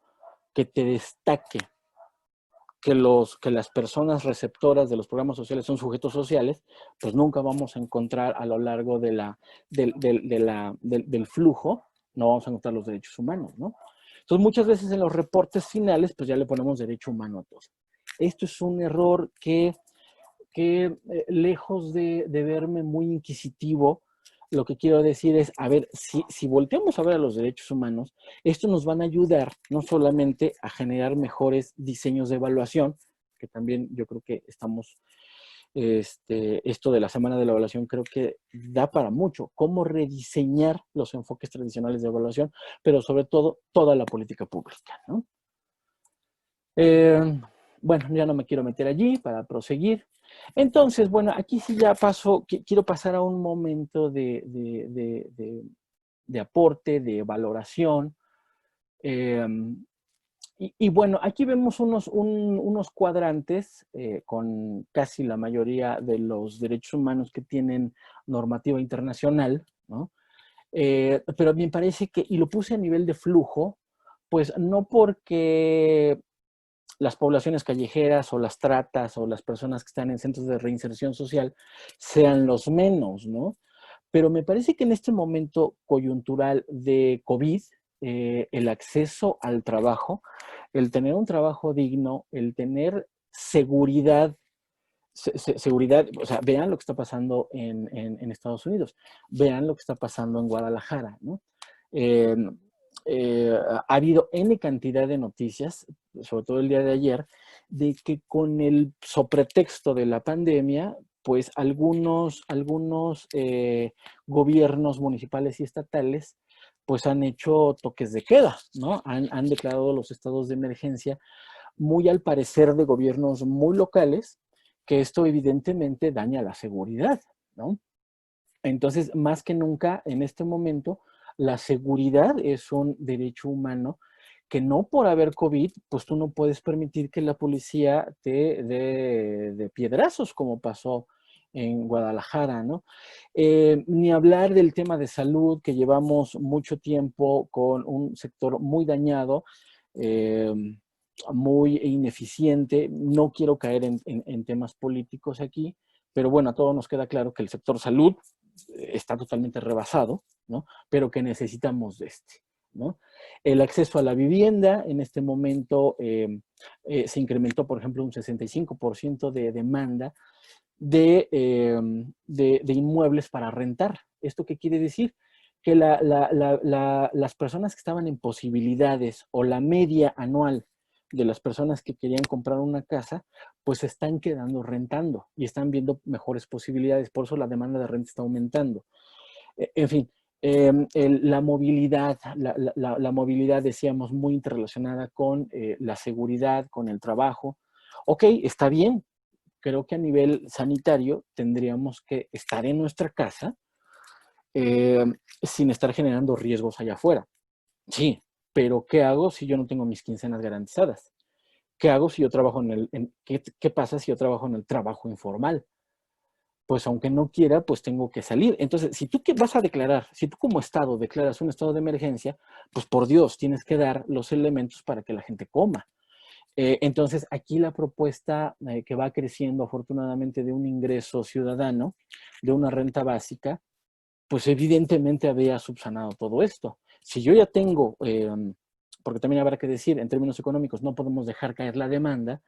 que te destaque que las personas receptoras de los programas sociales son sujetos sociales, pues nunca vamos a encontrar a lo largo del flujo, no vamos a encontrar los derechos humanos, ¿no? Entonces, muchas veces en los reportes finales, pues ya le ponemos derecho humano a todo. Esto es un error que lejos de verme muy inquisitivo, lo que quiero decir es, a ver, si volteamos a ver a los derechos humanos, estos nos van a ayudar no solamente a generar mejores diseños de evaluación, que también yo creo que estamos, esto de la semana de la evaluación creo que da para mucho, cómo rediseñar los enfoques tradicionales de evaluación, pero sobre todo toda la política pública, ¿no? Bueno, ya no me quiero meter allí para proseguir. Entonces, bueno, aquí sí ya paso, quiero pasar a un momento de aporte, de valoración. Eh, y bueno, aquí vemos unos cuadrantes con casi la mayoría de los derechos humanos que tienen normativa internacional, ¿no? Pero me parece que, y lo puse a nivel de flujo, pues no porque las poblaciones callejeras o las tratas o las personas que están en centros de reinserción social sean los menos, ¿no? Pero me parece que en este momento coyuntural de COVID, el acceso al trabajo, el tener un trabajo digno, el tener seguridad, seguridad, o sea, vean lo que está pasando en Estados Unidos, vean lo que está pasando en Guadalajara, ¿no? Eh, ha habido N cantidad de noticias, sobre todo el día de ayer, de que con el sopretexto de la pandemia, pues algunos gobiernos municipales y estatales pues han hecho toques de queda, ¿no? Han declarado los estados de emergencia muy al parecer de gobiernos muy locales, que esto evidentemente daña la seguridad, ¿no? Entonces, más que nunca, en este momento, la seguridad es un derecho humano que no por haber COVID, pues tú no puedes permitir que la policía te dé de piedrazos como pasó en Guadalajara, ¿no? Ni hablar del tema de salud, que llevamos mucho tiempo con un sector muy dañado, eh, muy ineficiente. No quiero caer en temas políticos aquí, pero bueno, a todos nos queda claro que el sector salud está totalmente rebasado, ¿no? Pero que necesitamos de este, ¿no? El acceso a la vivienda en este momento se incrementó, por ejemplo, un 65% de demanda de inmuebles para rentar. ¿Esto qué quiere decir? Que las personas que estaban en posibilidades o la media anual de las personas que querían comprar una casa, pues se están quedando rentando y están viendo mejores posibilidades. Por eso la demanda de renta está aumentando. En fin, la movilidad, la movilidad, decíamos, muy interrelacionada con la seguridad, con el trabajo. Ok, está bien. Creo que a nivel sanitario tendríamos que estar en nuestra casa eh, sin estar generando riesgos allá afuera. Sí, pero ¿qué hago si yo no tengo mis quincenas garantizadas? ¿Qué hago si yo trabajo qué pasa si yo trabajo en el trabajo informal? Pues aunque no quiera, pues tengo que salir. Entonces, si tú qué vas a declarar, si tú como Estado declaras un estado de emergencia, pues por Dios, tienes que dar los elementos para que la gente coma. Entonces, aquí la propuesta que va creciendo afortunadamente de un ingreso ciudadano, de una renta básica, pues evidentemente había subsanado todo esto. Si yo ya tengo, porque también habrá que decir, en términos económicos, no podemos dejar caer la demanda,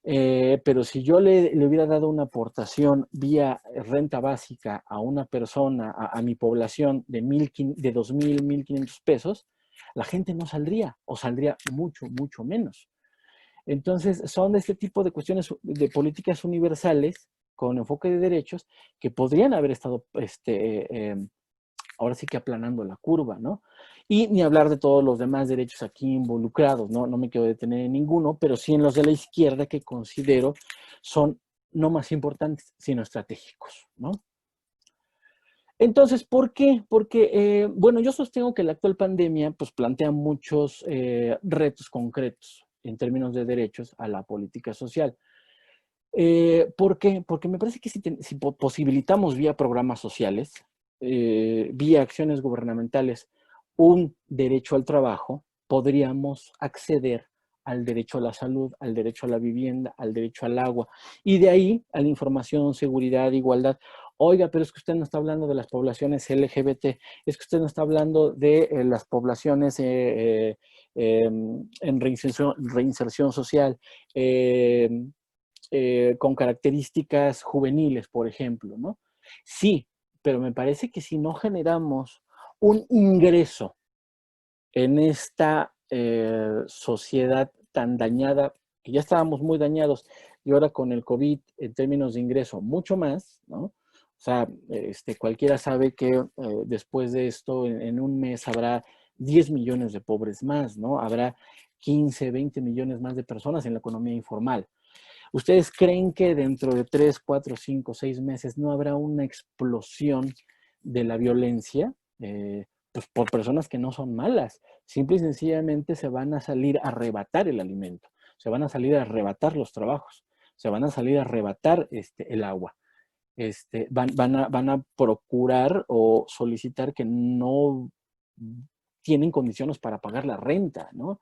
pero si yo le hubiera dado una aportación vía renta básica a una persona, a mi población de 2,000, 1,500 pesos, la gente no saldría o saldría mucho, mucho menos. Entonces, son de este tipo de cuestiones de políticas universales con enfoque de derechos que podrían haber estado ahora sí que aplanando la curva, ¿no? Y ni hablar de todos los demás derechos aquí involucrados, ¿no? No me quiero detener en ninguno, pero sí en los de la izquierda que considero son no más importantes, sino estratégicos, ¿no? Entonces, ¿por qué? Porque, bueno, yo sostengo que la actual pandemia pues, plantea muchos retos concretos en términos de derechos a la política social. ¿Por qué? Porque me parece que si posibilitamos vía programas sociales, vía acciones gubernamentales, un derecho al trabajo, podríamos acceder al derecho a la salud, al derecho a la vivienda, al derecho al agua, y de ahí a la información, seguridad, igualdad. Oiga, pero es que usted no está hablando de las poblaciones LGBT, es que usted no está hablando de las poblaciones en reinserción social, con características juveniles, por ejemplo, ¿no? Sí, pero me parece que si no generamos un ingreso en esta sociedad tan dañada, que ya estábamos muy dañados, y ahora con el COVID, en términos de ingreso, mucho más, ¿no? O sea, cualquiera sabe que después de esto, en un mes habrá 10 millones de pobres más, ¿no? Habrá 15, 20 millones más de personas en la economía informal. ¿Ustedes creen que dentro de 3, 4, 5, 6 meses no habrá una explosión de la violencia? Pues por personas que no son malas. Simple y sencillamente se van a salir a arrebatar el alimento, se van a salir a arrebatar los trabajos, se van a salir a arrebatar el agua. Van a procurar o solicitar que no tienen condiciones para pagar la renta, ¿no?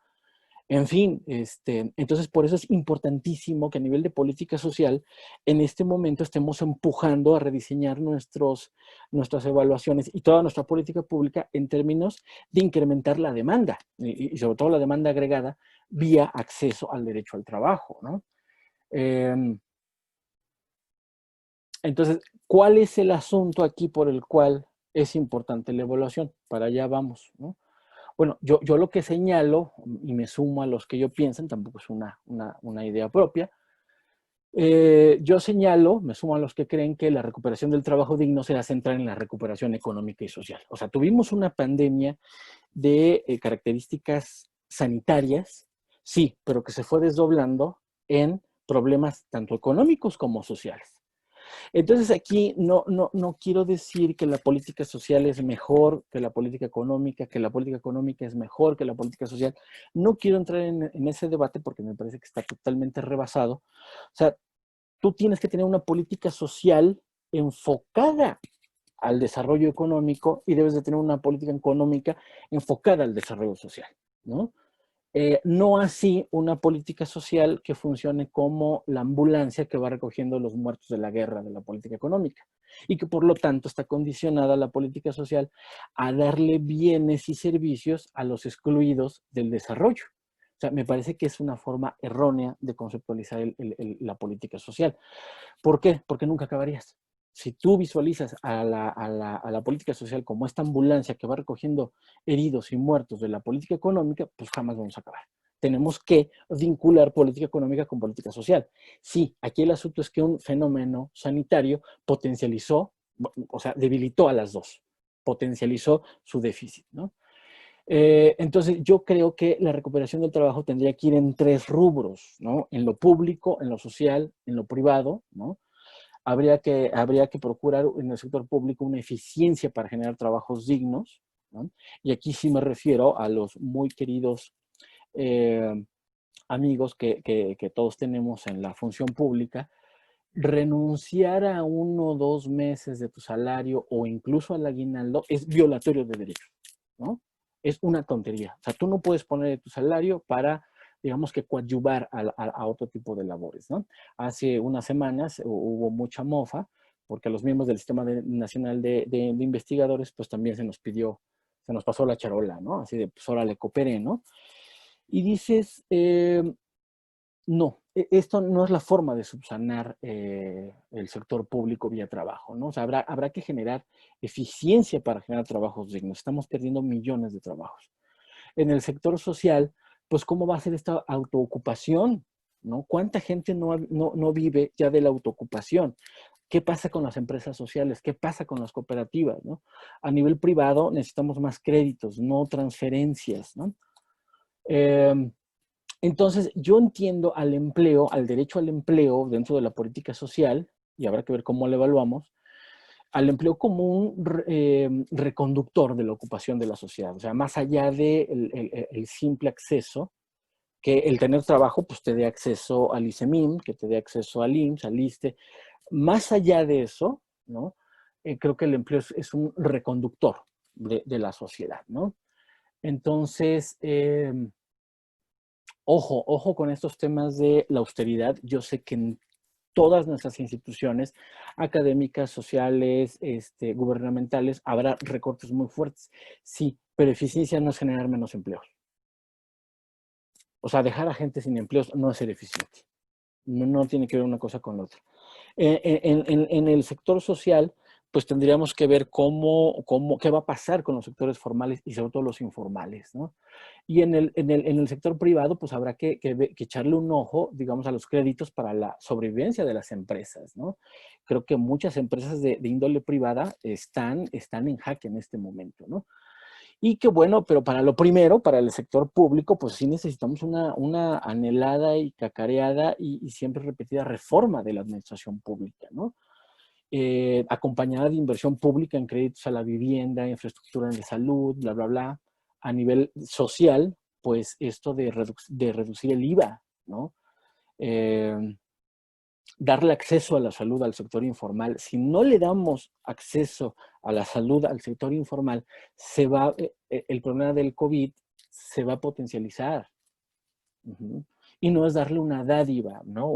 En fin, entonces por eso es importantísimo que a nivel de política social en este momento estemos empujando a rediseñar nuestras evaluaciones y toda nuestra política pública en términos de incrementar la demanda y sobre todo la demanda agregada vía acceso al derecho al trabajo, ¿no? Entonces, ¿cuál es el asunto aquí por el cual es importante la evaluación? Para allá vamos, ¿no? Bueno, yo lo que señalo, y me sumo a los que yo piensan, tampoco es una idea propia, yo señalo, me sumo a los que creen que la recuperación del trabajo digno se va a centrar en la recuperación económica y social. O sea, tuvimos una pandemia de características sanitarias, sí, pero que se fue desdoblando en problemas tanto económicos como sociales. Entonces aquí no quiero decir que la política social es mejor que la política económica, que la política económica es mejor que la política social. No quiero entrar en ese debate porque me parece que está totalmente rebasado. O sea, tú tienes que tener una política social enfocada al desarrollo económico y debes de tener una política económica enfocada al desarrollo social, ¿no? No así una política social que funcione como la ambulancia que va recogiendo los muertos de la guerra de la política económica y que por lo tanto está condicionada la política social a darle bienes y servicios a los excluidos del desarrollo. O sea, me parece que es una forma errónea de conceptualizar la política social. ¿Por qué? Porque nunca acabarías. Si tú visualizas a la política social como esta ambulancia que va recogiendo heridos y muertos de la política económica, pues jamás vamos a acabar. Tenemos que vincular política económica con política social. Sí, aquí el asunto es que un fenómeno sanitario potencializó, o sea, debilitó a las dos, potencializó su déficit, ¿no? Entonces, yo creo que la recuperación del trabajo tendría que ir en tres rubros, ¿no? En lo público, en lo social, en lo privado, ¿no? Habría que procurar en el sector público una eficiencia para generar trabajos dignos, ¿no? Y aquí sí me refiero a los muy queridos eh, amigos que todos tenemos en la función pública. Renunciar a 1 o 2 meses de tu salario o incluso al aguinaldo es violatorio de derechos, ¿no? Es una tontería. O sea, tú no puedes poner tu salario para, digamos que coadyuvar a otro tipo de labores, ¿no? Hace unas semanas hubo mucha mofa porque a los miembros del Sistema Nacional de Investigadores, pues también se nos pidió, se nos pasó la charola, ¿no? Así de, pues ahora le cooperé, ¿no? Y dices, no, esto no es la forma de subsanar el sector público vía trabajo, ¿no? O sea, habrá que generar eficiencia para generar trabajos dignos. Estamos perdiendo millones de trabajos. En el sector social, pues, ¿cómo va a ser esta autoocupación? ¿No? ¿Cuánta gente no vive ya de la autoocupación? ¿Qué pasa con las empresas sociales? ¿Qué pasa con las cooperativas? ¿No? A nivel privado necesitamos más créditos, no transferencias, ¿no? Eh, entonces, yo entiendo al empleo, al derecho al empleo dentro de la política social, y habrá que ver cómo lo evaluamos, al empleo como un reconductor de la ocupación de la sociedad. O sea, más allá del el simple acceso, que el tener trabajo pues te dé acceso al ISEMIN, que te dé acceso al IMSS, al ISSSTE. Más allá de eso, ¿no? Creo que el empleo es un reconductor de la sociedad, ¿no? Entonces, ojo con estos temas de la austeridad. Yo sé que en todas nuestras instituciones académicas, sociales, gubernamentales, habrá recortes muy fuertes. Sí, pero eficiencia no es generar menos empleos. O sea, dejar a gente sin empleos no es ser eficiente. No tiene que ver una cosa con la otra. En el sector social, pues tendríamos que ver qué va a pasar con los sectores formales y sobre todo los informales, ¿no? Y en el sector privado, pues habrá que echarle un ojo, digamos, a los créditos para la sobrevivencia de las empresas, ¿no? Creo que muchas empresas de índole privada están en jaque en este momento, ¿no? Y que bueno, pero para lo primero, para el sector público, pues sí necesitamos una anhelada y cacareada y siempre repetida reforma de la administración pública, ¿no? Acompañada de inversión pública en créditos a la vivienda, infraestructura de salud, bla, bla, bla. A nivel social, pues esto de reducir el IVA, ¿no? Darle acceso a la salud al sector informal. Si no le damos acceso a la salud al sector informal, el problema del COVID se va a potencializar. Uh-huh. Y no es darle una dádiva, ¿no?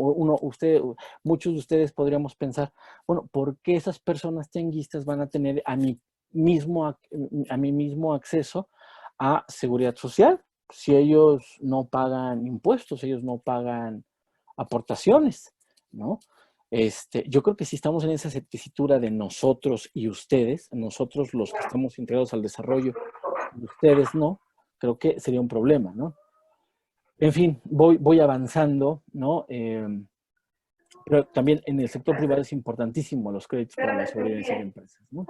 Muchos de ustedes podríamos pensar, bueno, ¿por qué esas personas tianguistas van a tener a mi mismo acceso a seguridad social? Si ellos no pagan impuestos, ellos no pagan aportaciones, ¿no? Yo creo que si estamos en esa tesitura de nosotros y ustedes, nosotros los que estamos integrados al desarrollo, y ustedes no, creo que sería un problema, ¿no? En fin, voy avanzando, ¿no? Pero también en el sector privado es importantísimo los créditos para la sobrevivencia de empresas, ¿no?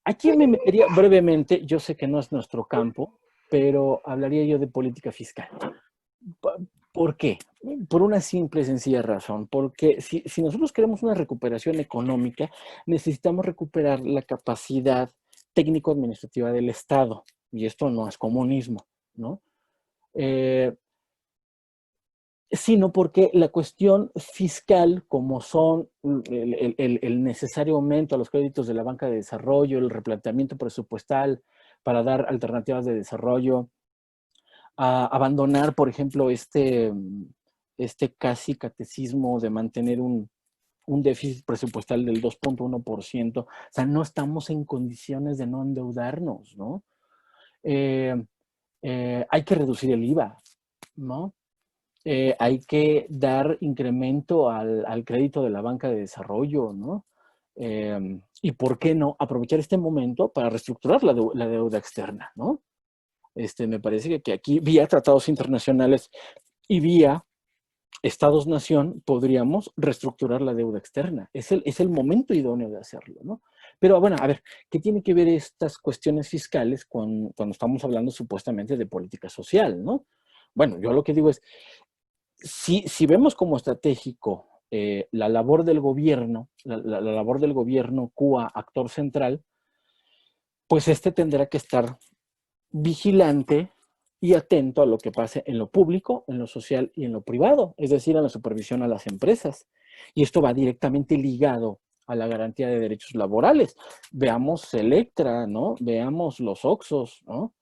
Aquí me metería brevemente, yo sé que no es nuestro campo, pero hablaría yo de política fiscal. ¿Por qué? Por una simple y sencilla razón, porque si nosotros queremos una recuperación económica, necesitamos recuperar la capacidad técnico-administrativa del Estado, y esto no es comunismo, ¿no? Sino porque la cuestión fiscal, como son el necesario aumento a los créditos de la banca de desarrollo, el replanteamiento presupuestal para dar alternativas de desarrollo, a abandonar, por ejemplo, este casi catecismo de mantener un déficit presupuestal del 2.1%. O sea, no estamos en condiciones de no endeudarnos, ¿no? Hay que reducir el IVA, ¿no? Hay que dar incremento al crédito de la banca de desarrollo, ¿no? Y por qué no aprovechar este momento para reestructurar la deuda externa, ¿no? Me parece que aquí, vía tratados internacionales y vía Estados-nación, podríamos reestructurar la deuda externa. Es el momento idóneo de hacerlo, ¿no? Pero bueno, a ver, ¿qué tiene que ver estas cuestiones fiscales cuando estamos hablando supuestamente de política social, ¿no? Bueno, yo lo que digo es, si vemos como estratégico la labor del gobierno, la labor del gobierno CUA, actor central, pues tendrá que estar vigilante y atento a lo que pase en lo público, en lo social y en lo privado, es decir, a la supervisión a las empresas. Y esto va directamente ligado a la garantía de derechos laborales. Veamos Electra, ¿no? Veamos los Oxxos, ¿no? O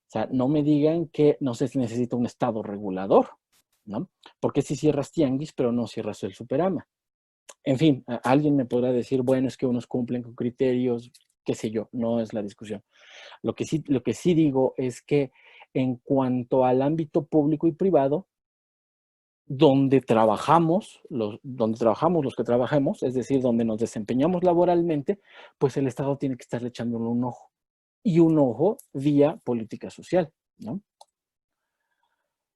sea, no me digan que no se necesita un Estado regulador, ¿no? Porque si cierras tianguis, pero no cierras el Superama. En fin, alguien me podrá decir, bueno, es que unos cumplen con criterios, qué sé yo, no es la discusión. Lo que sí digo es que en cuanto al ámbito público y privado, donde trabajamos los que trabajemos, es decir, donde nos desempeñamos laboralmente, pues el Estado tiene que estarle echándole un ojo. Y un ojo vía política social, ¿no?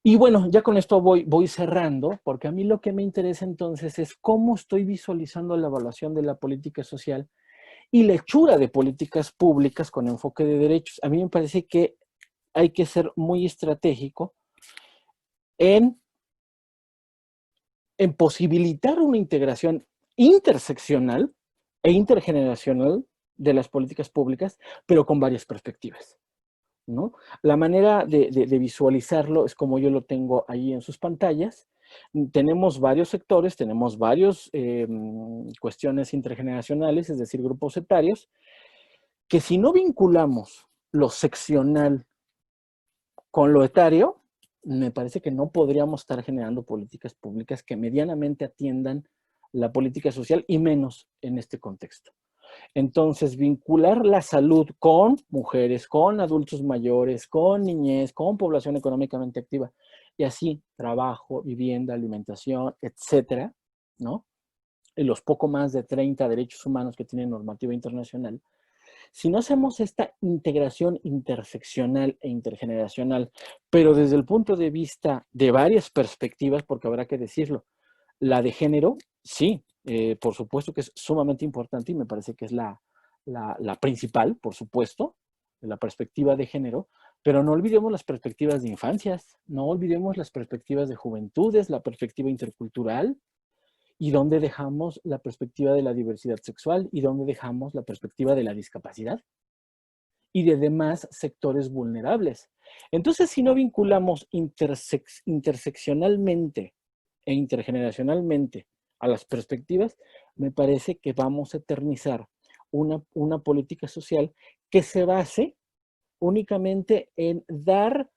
Y bueno, ya con esto voy cerrando, porque a mí lo que me interesa entonces es cómo estoy visualizando la evaluación de la política social y la hechura de políticas públicas con enfoque de derechos. A mí me parece que hay que ser muy estratégico en posibilitar una integración interseccional e intergeneracional de las políticas públicas, pero con varias perspectivas, ¿no? La manera de visualizarlo es como yo lo tengo ahí en sus pantallas. Tenemos varios sectores, tenemos varias cuestiones intergeneracionales, es decir, grupos etarios, que si no vinculamos lo seccional con lo etario, me parece que no podríamos estar generando políticas públicas que medianamente atiendan la política social y menos en este contexto. Entonces, vincular la salud con mujeres, con adultos mayores, con niñez, con población económicamente activa, y así trabajo, vivienda, alimentación, etcétera, ¿no? los poco más de 30 derechos humanos que tiene normativa internacional, si no hacemos esta integración interseccional e intergeneracional, pero desde el punto de vista de varias perspectivas, porque habrá que decirlo, la de género, sí, por supuesto que es sumamente importante y me parece que es la principal, por supuesto, de la perspectiva de género, pero no olvidemos las perspectivas de infancias, no olvidemos las perspectivas de juventudes, la perspectiva intercultural, y dónde dejamos la perspectiva de la diversidad sexual y dónde dejamos la perspectiva de la discapacidad y de demás sectores vulnerables. Entonces, si no vinculamos interseccionalmente e intergeneracionalmente a las perspectivas, me parece que vamos a eternizar una política social que se base únicamente en dar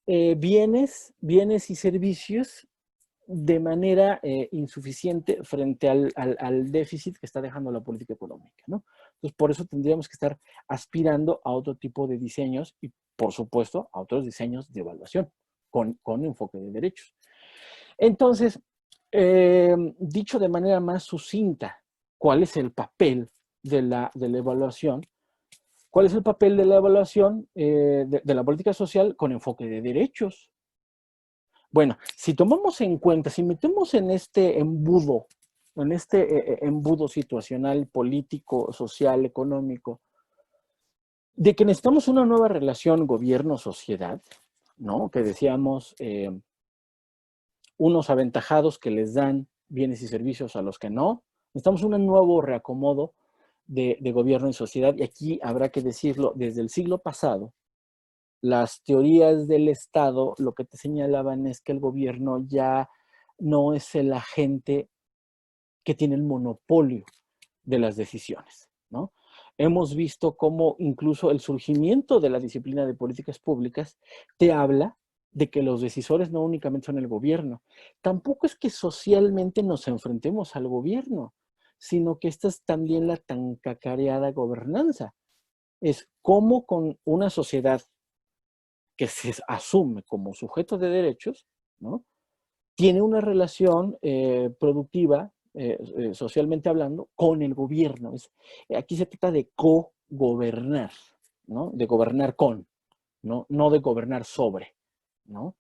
bienes y servicios de manera insuficiente frente al déficit que está dejando la política económica, ¿no? Entonces, por eso tendríamos que estar aspirando a otro tipo de diseños y, por supuesto, a otros diseños de evaluación con enfoque de derechos. Entonces, dicho de manera más sucinta, ¿cuál es el papel de la evaluación? ¿Cuál es el papel de la evaluación de la política social con enfoque de derechos? Bueno, si tomamos en cuenta, si metemos en este embudo situacional, político, social, económico, de que necesitamos una nueva relación gobierno-sociedad, ¿no? Que decíamos, unos aventajados que les dan bienes y servicios a los que no. Necesitamos un nuevo reacomodo de gobierno y sociedad, y aquí habrá que decirlo, desde el siglo pasado, las teorías del Estado lo que te señalaban es que el gobierno ya no es el agente que tiene el monopolio de las decisiones, ¿no? Hemos visto cómo incluso el surgimiento de la disciplina de políticas públicas te habla de que los decisores no únicamente son el gobierno. Tampoco es que socialmente nos enfrentemos al gobierno, sino que esta es también la tan cacareada gobernanza. Es cómo con una sociedad que se asume como sujeto de derechos, ¿no? Tiene una relación productiva, socialmente hablando, con el gobierno. Aquí se trata de co-gobernar, ¿no? De gobernar con, no de gobernar sobre, ¿no?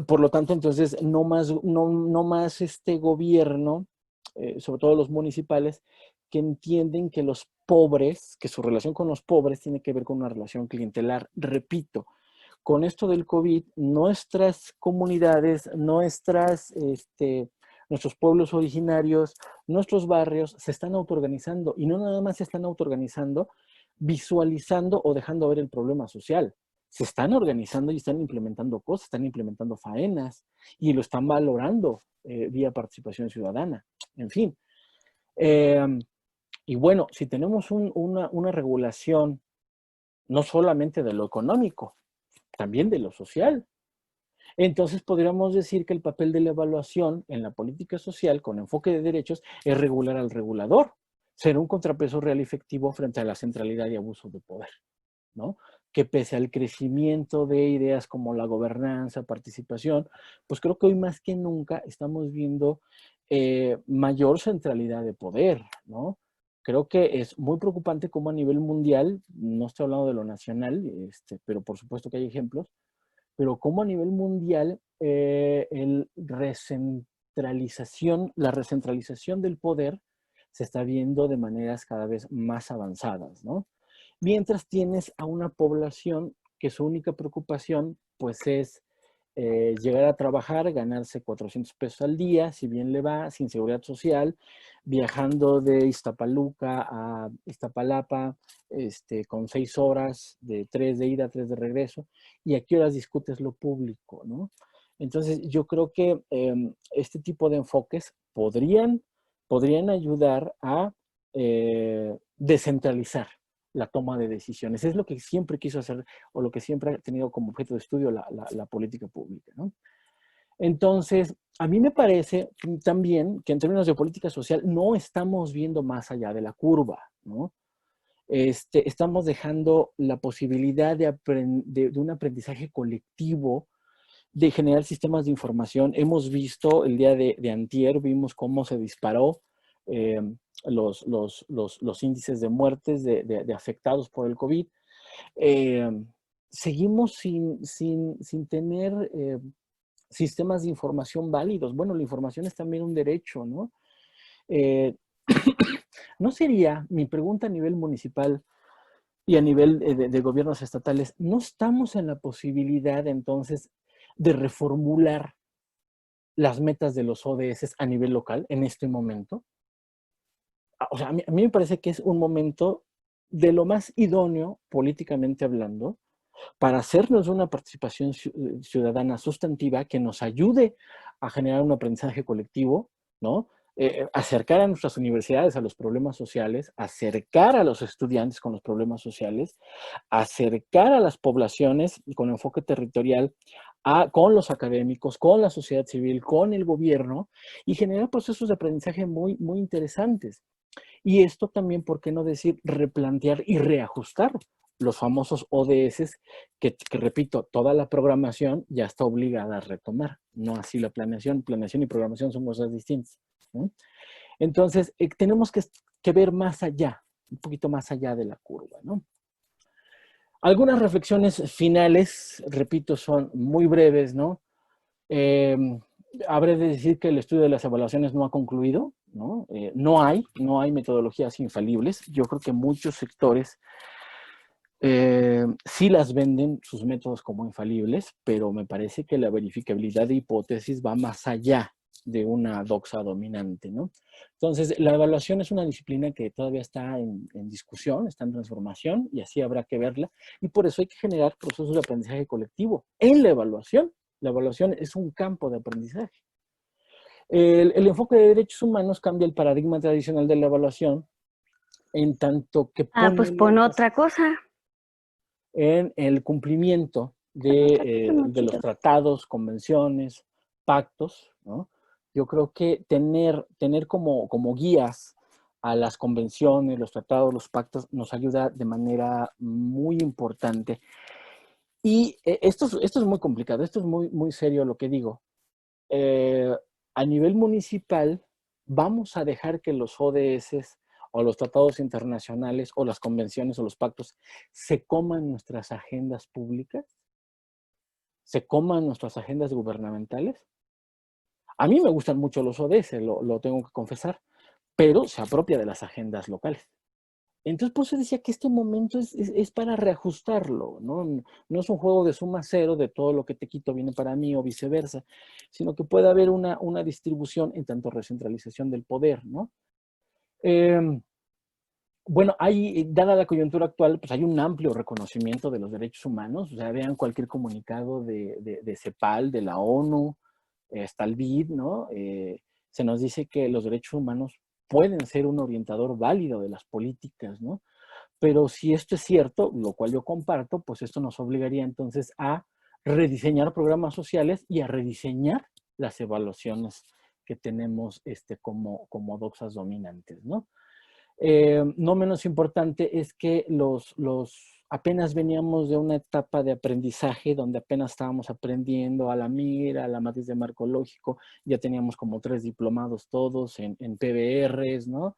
Por lo tanto, entonces, no más este gobierno, sobre todo los municipales, que entienden que los pobres, que su relación con los pobres tiene que ver con una relación clientelar. Repito, con esto del COVID, nuestras comunidades, nuestros pueblos originarios, nuestros barrios se están autoorganizando y no nada más se están autoorganizando visualizando o dejando ver el problema social. Se están organizando y están implementando cosas, están implementando faenas y lo están valorando vía participación ciudadana. En fin. Y bueno, si tenemos una regulación no solamente de lo económico, también de lo social, entonces podríamos decir que el papel de la evaluación en la política social con enfoque de derechos es regular al regulador, ser un contrapeso real y efectivo frente a la centralidad y abuso de poder, ¿no? Que pese al crecimiento de ideas como la gobernanza, participación, pues creo que hoy más que nunca estamos viendo mayor centralidad de poder, ¿no? Creo que es muy preocupante cómo a nivel mundial, no estoy hablando de lo nacional, pero por supuesto que hay ejemplos, pero cómo a nivel mundial la recentralización del poder se está viendo de maneras cada vez más avanzadas, ¿no? Mientras tienes a una población que su única preocupación pues es llegar a trabajar, ganarse 400 pesos al día, si bien le va, sin seguridad social, viajando de Iztapaluca a Iztapalapa, con 6 horas, de 3 de ida, 3 de regreso, y a qué horas discutes lo público, ¿no? Entonces, yo creo que este tipo de enfoques podrían ayudar a descentralizar la toma de decisiones. Es lo que siempre quiso hacer o lo que siempre ha tenido como objeto de estudio la política pública, ¿no? Entonces, a mí me parece también que en términos de política social no estamos viendo más allá de la curva, ¿no? Estamos dejando la posibilidad de un aprendizaje colectivo de generar sistemas de información. Hemos visto el día de antier, vimos cómo se disparó eh, los índices de muertes de afectados por el COVID. Eh, Seguimos sin tener sistemas de información válidos. Bueno, la información es también un derecho, ¿no? Eh, ¿No sería, mi pregunta a nivel municipal y a nivel de gobiernos estatales, no estamos en la posibilidad entonces de reformular las metas de los ODS a nivel local en este momento? O sea, a mí me parece que es un momento de lo más idóneo, políticamente hablando, para hacernos una participación ciudadana sustantiva que nos ayude a generar un aprendizaje colectivo, ¿no? Acercar a nuestras universidades a los problemas sociales, acercar a los estudiantes con los problemas sociales, acercar a las poblaciones con enfoque territorial con los académicos, con la sociedad civil, con el gobierno y generar procesos de aprendizaje muy, muy interesantes. Y esto también, ¿por qué no decir replantear y reajustar los famosos ODS que repito, toda la programación ya está obligada a retomar, no así la planeación. Planeación y programación son cosas distintas, ¿no? Entonces, tenemos que ver más allá, un poquito más allá de la curva, ¿no? Algunas reflexiones finales, repito, son muy breves, ¿no? Eh, Habré de decir que el estudio de las evaluaciones no ha concluido, ¿no? No hay metodologías infalibles. Yo creo que muchos sectores sí las venden sus métodos como infalibles, pero me parece que la verificabilidad de hipótesis va más allá de una doxa dominante, ¿no? Entonces, la evaluación es una disciplina que todavía está en discusión, está en transformación, y así habrá que verla, y por eso hay que generar procesos de aprendizaje colectivo en la evaluación. La evaluación es un campo de aprendizaje. El enfoque de derechos humanos cambia el paradigma tradicional de la evaluación en tanto que Ah, pone pues el pon énfasis otra cosa. en el cumplimiento Otra cosa, de los Mochito. tratados, convenciones, pactos, ¿no? Yo creo que tener como guías a las convenciones, los tratados, los pactos, nos ayuda de manera muy importante. Y esto es muy complicado, esto es muy, muy serio lo que digo. Eh, a nivel municipal, vamos a dejar que los ODS o los tratados internacionales o las convenciones o los pactos se coman nuestras agendas públicas, se coman nuestras agendas gubernamentales. A mí me gustan mucho los ODS, lo tengo que confesar, pero se apropia de las agendas locales. Entonces, por eso decía que este momento es para reajustarlo, ¿no? No es un juego de suma cero, de todo lo que te quito viene para mí o viceversa, sino que puede haber una distribución en tanto recentralización del poder, ¿no? Bueno, dada la coyuntura actual, pues hay un amplio reconocimiento de los derechos humanos. O sea, vean cualquier comunicado de CEPAL, de la ONU, hasta el BID, ¿no? Se nos dice que los derechos humanos pueden ser un orientador válido de las políticas, ¿no? Pero si esto es cierto, lo cual yo comparto, pues esto nos obligaría entonces a rediseñar programas sociales y a rediseñar las evaluaciones que tenemos como doxas dominantes, ¿no? No menos importante es que apenas veníamos de una etapa de aprendizaje donde apenas estábamos aprendiendo a la mira, a la matriz de marco lógico, ya teníamos como 3 diplomados todos en PBRs, ¿no?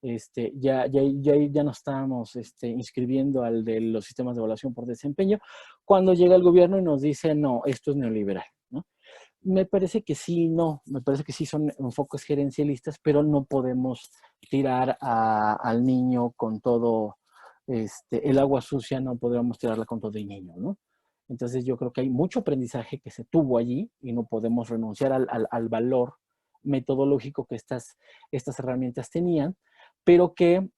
Ya nos estábamos inscribiendo al de los sistemas de evaluación por desempeño, cuando llega el gobierno y nos dice, no, esto es neoliberal, ¿no? Me parece que sí, no, me parece que sí son enfoques gerencialistas, pero no podemos tirar al niño con todo, el agua sucia no podríamos tirarla con todo el niño, ¿no? Entonces yo creo que hay mucho aprendizaje que se tuvo allí y no podemos renunciar al valor metodológico que estas herramientas tenían, pero que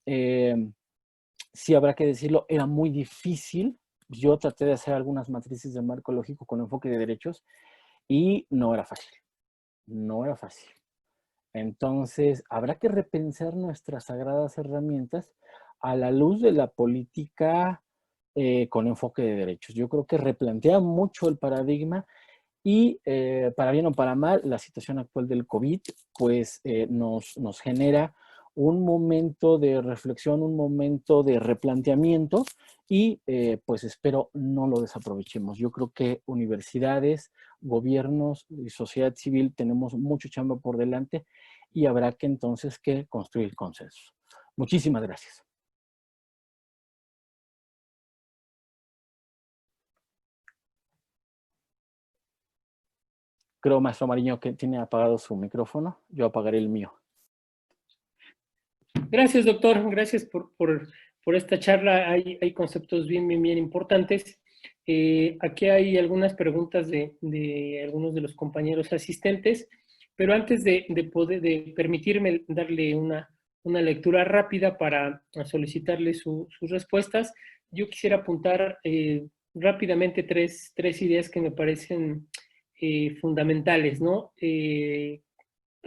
sí habrá que decirlo, era muy difícil. Yo traté de hacer algunas matrices de marco lógico con enfoque de derechos y no era fácil, no era fácil. Entonces, habrá que repensar nuestras sagradas herramientas a la luz de la política con enfoque de derechos. Yo creo que replantea mucho el paradigma y para bien o para mal, la situación actual del COVID, pues nos genera un momento de reflexión, un momento de replanteamiento y pues espero no lo desaprovechemos. Yo creo que universidades, gobiernos y sociedad civil tenemos mucho chamba por delante y habrá que entonces que construir consensos. Muchísimas gracias. Creo, maestro Mariño, que tiene apagado su micrófono. Yo apagaré el mío. Gracias, doctor. Gracias por esta charla. Hay conceptos bien importantes. Aquí hay algunas preguntas de algunos de los compañeros asistentes, pero antes de permitirme darle una lectura rápida para solicitarle sus respuestas, yo quisiera apuntar rápidamente tres ideas que me parecen fundamentales, ¿no? Que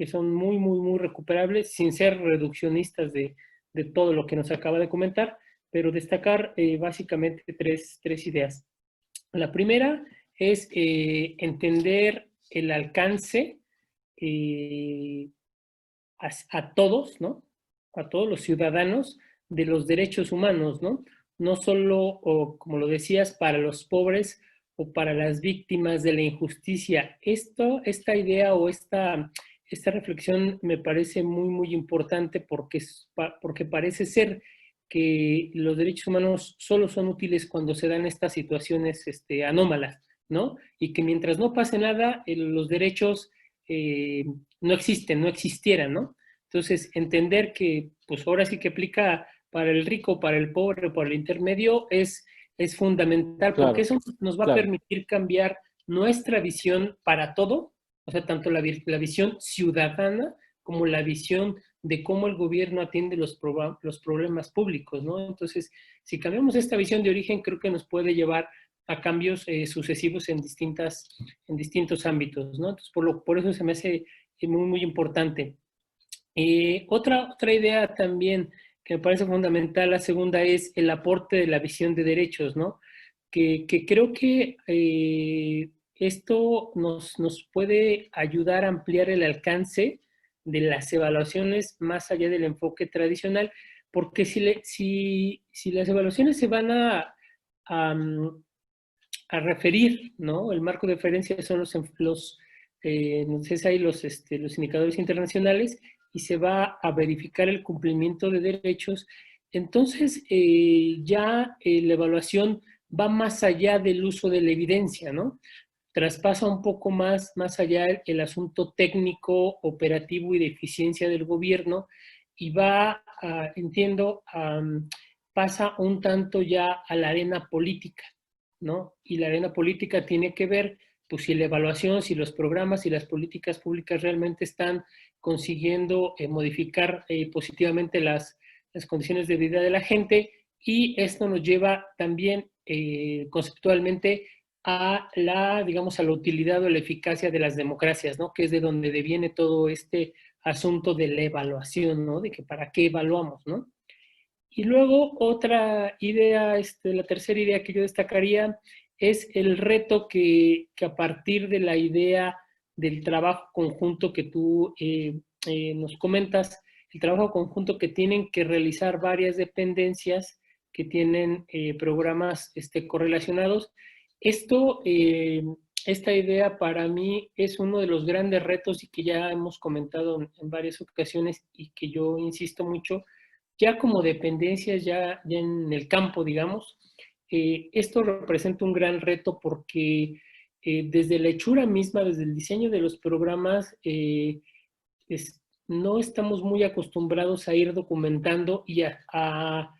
son muy recuperables, sin ser reduccionistas de todo lo que nos acaba de comentar, pero destacar básicamente tres ideas. La primera es entender el alcance a todos, ¿no? A todos los ciudadanos de los derechos humanos, ¿no? No solo, o, como lo decías, para los pobres o para las víctimas de la injusticia. Esta idea o esta reflexión me parece muy importante porque parece ser que los derechos humanos solo son útiles cuando se dan estas situaciones anómalas, ¿no? Y que mientras no pase nada, los derechos no existen, no existieran, ¿no? Entonces, entender que, pues ahora sí que aplica para el rico, para el pobre, para el intermedio, es fundamental, Claro, porque eso nos va a claro. permitir cambiar nuestra visión para todo, o sea, tanto la visión ciudadana como la visión de cómo el gobierno atiende los problemas públicos, ¿no? Entonces, si cambiamos esta visión de origen, creo que nos puede llevar a cambios sucesivos en distintos ámbitos, ¿no? Entonces, por eso se me hace muy importante. Otra idea también que me parece fundamental, la segunda, es el aporte de la visión de derechos, ¿no? Que creo que esto nos puede ayudar a ampliar el alcance de las evaluaciones más allá del enfoque tradicional, porque si las evaluaciones se van a, a referir, ¿no? El marco de referencia son no sé si hay los indicadores internacionales y se va a verificar el cumplimiento de derechos. Entonces, ya la evaluación va más allá del uso de la evidencia, ¿no? Traspasa un poco más allá el asunto técnico, operativo y de eficiencia del gobierno y entiendo, pasa un tanto ya a la arena política, ¿no? Y la arena política tiene que ver, pues, si la evaluación, si los programas y las políticas públicas realmente están consiguiendo modificar positivamente las condiciones de vida de la gente, y esto nos lleva también conceptualmente digamos, a la utilidad o la eficacia de las democracias, ¿no? Que es de donde deviene todo este asunto de la evaluación, ¿no? De que para qué evaluamos, ¿no? Y luego otra idea, la tercera idea que yo destacaría es el reto que a partir de la idea del trabajo conjunto que tú nos comentas, el trabajo conjunto que tienen que realizar varias dependencias que tienen programas correlacionados. Esta idea para mí es uno de los grandes retos y que ya hemos comentado en varias ocasiones y que yo insisto mucho, ya como dependencias, ya en el campo, digamos. Esto representa un gran reto porque desde la hechura misma, desde el diseño de los programas, no estamos muy acostumbrados a ir documentando y a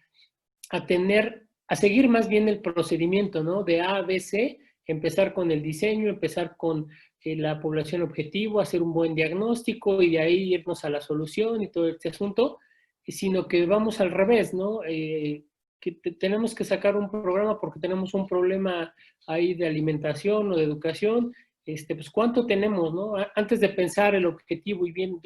seguir más bien el procedimiento, ¿no? De A a B, C, empezar con el diseño, empezar con la población objetivo, hacer un buen diagnóstico y de ahí irnos a la solución y todo este asunto, sino que vamos al revés, ¿no? Que tenemos que sacar un programa porque tenemos un problema ahí de alimentación o de educación, pues cuánto tenemos, ¿no? Antes de pensar el objetivo y bien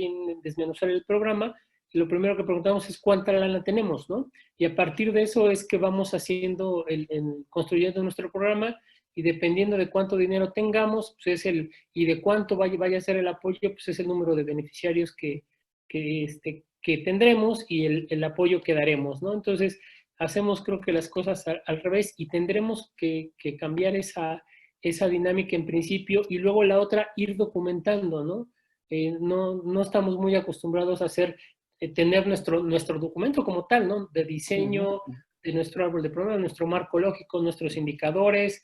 desmenuzar el programa, lo primero que preguntamos es cuánta lana tenemos, ¿no? Y a partir de eso es que vamos haciendo, construyendo nuestro programa, y dependiendo de cuánto dinero tengamos, pues y de cuánto vaya a ser el apoyo, pues es el número de beneficiarios que que tendremos y el apoyo que daremos, ¿no? Entonces, hacemos creo que las cosas al revés y tendremos que cambiar esa dinámica en principio y luego la otra, ir documentando, ¿no? No estamos muy acostumbrados a tener nuestro documento como tal, ¿no? De diseño, de nuestro árbol de problema, nuestro marco lógico, nuestros indicadores,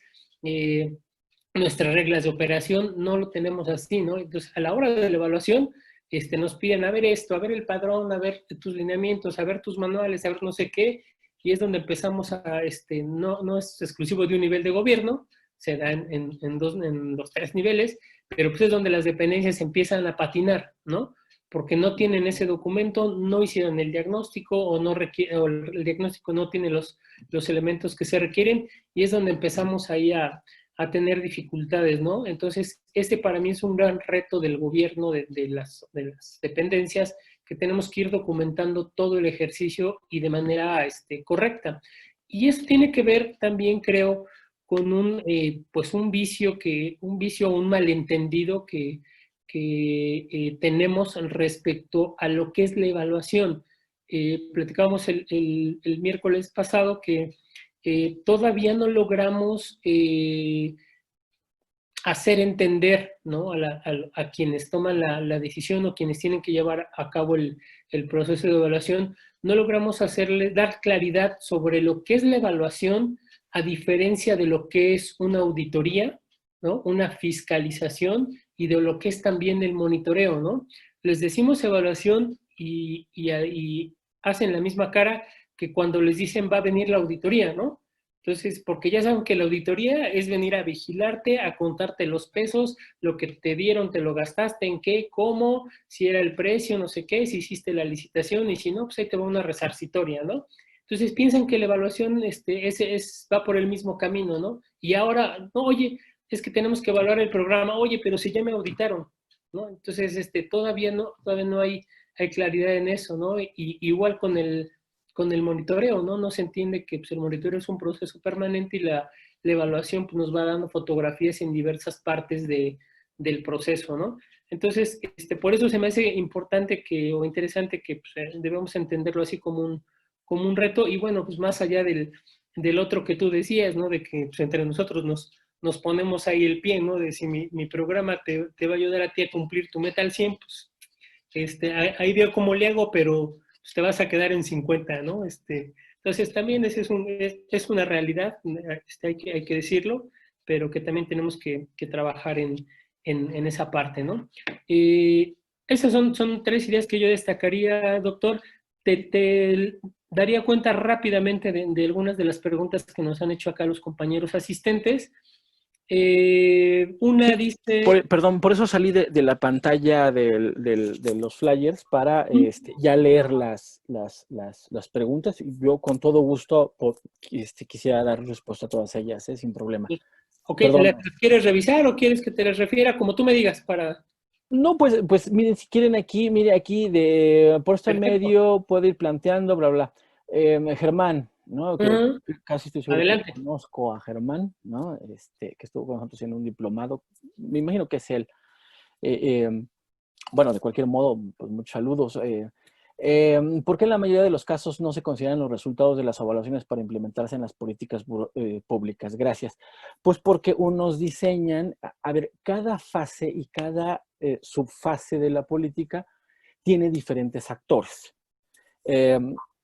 nuestras reglas de operación, no lo tenemos así, ¿no? Entonces, a la hora de la evaluación, nos piden a ver esto, a ver el padrón, a ver tus lineamientos, a ver tus manuales, a ver no sé qué, y es donde empezamos no es exclusivo de un nivel de gobierno, se da en los 3 niveles, pero pues es donde las dependencias empiezan a patinar, ¿no? Porque no tienen ese documento, no hicieron el diagnóstico o el diagnóstico no tiene los elementos que se requieren, y es donde empezamos ahí a tener dificultades, ¿no? Entonces, para mí es un gran reto del gobierno, de las dependencias, que tenemos que ir documentando todo el ejercicio y de manera correcta. Y eso tiene que ver también, creo, con pues un vicio o un malentendido que tenemos respecto a lo que es la evaluación. Platicábamos el miércoles pasado que todavía no logramos hacer entender, ¿no? a quienes toman la decisión o quienes tienen que llevar a cabo el proceso de evaluación, no logramos dar claridad sobre lo que es la evaluación, a diferencia de lo que es una auditoría, ¿no? Una fiscalización, y de lo que es también el monitoreo, ¿no? Les decimos evaluación y hacen la misma cara que cuando les dicen va a venir la auditoría, ¿no? Entonces, porque ya saben que la auditoría es venir a vigilarte, a contarte los pesos, lo que te dieron, te lo gastaste, en qué, cómo, si era el precio, no sé qué, si hiciste la licitación, y si no, pues ahí te va una resarcitoria, ¿no? Entonces piensan que la evaluación va por el mismo camino, ¿no? Y ahora, no, oye, es que tenemos que evaluar el programa, oye, pero si ya me auditaron, ¿no? Entonces, todavía no hay claridad en eso, ¿no? Y igual con el monitoreo, ¿no? No se entiende que pues, el monitoreo es un proceso permanente y la evaluación pues, nos va dando fotografías en diversas partes del proceso, ¿no? Entonces, por eso se me hace importante o interesante que pues, debemos entenderlo así como un reto, y bueno, pues más allá del otro que tú decías, ¿no? De que pues, entre nosotros nos ponemos ahí el pie, ¿no? De si mi programa te va a ayudar a ti a cumplir tu meta al 100, pues ahí veo cómo le hago, pero pues, te vas a quedar en 50, ¿no? Entonces también es una realidad, hay que decirlo, pero que también tenemos que trabajar en esa parte, ¿no? Esas son 3 ideas que yo destacaría, doctor. Te daría cuenta rápidamente de algunas de las preguntas que nos han hecho acá los compañeros asistentes. Una Sí, dice... perdón, por eso salí de la pantalla de los flyers para ya leer las preguntas, y yo con todo gusto quisiera dar respuesta a todas ellas, sin problema. Ok, Perdón. ¿las quieres revisar o quieres que te las refiera? Como tú me digas, para... No, pues miren, si quieren aquí, mire aquí, por este Perfecto. medio puede ir planteando, bla, bla. Germán, ¿no? Que casi estoy seguro que Adelante. conozco a Germán, ¿no? Que estuvo con nosotros en un diplomado. Me imagino que es él. Bueno, de cualquier modo, pues muchos saludos. ¿Por qué en la mayoría de los casos no se consideran los resultados de las evaluaciones para implementarse en las políticas públicas? Gracias. Pues porque unos diseñan, a ver, cada fase y cada subfase de la política tiene diferentes actores.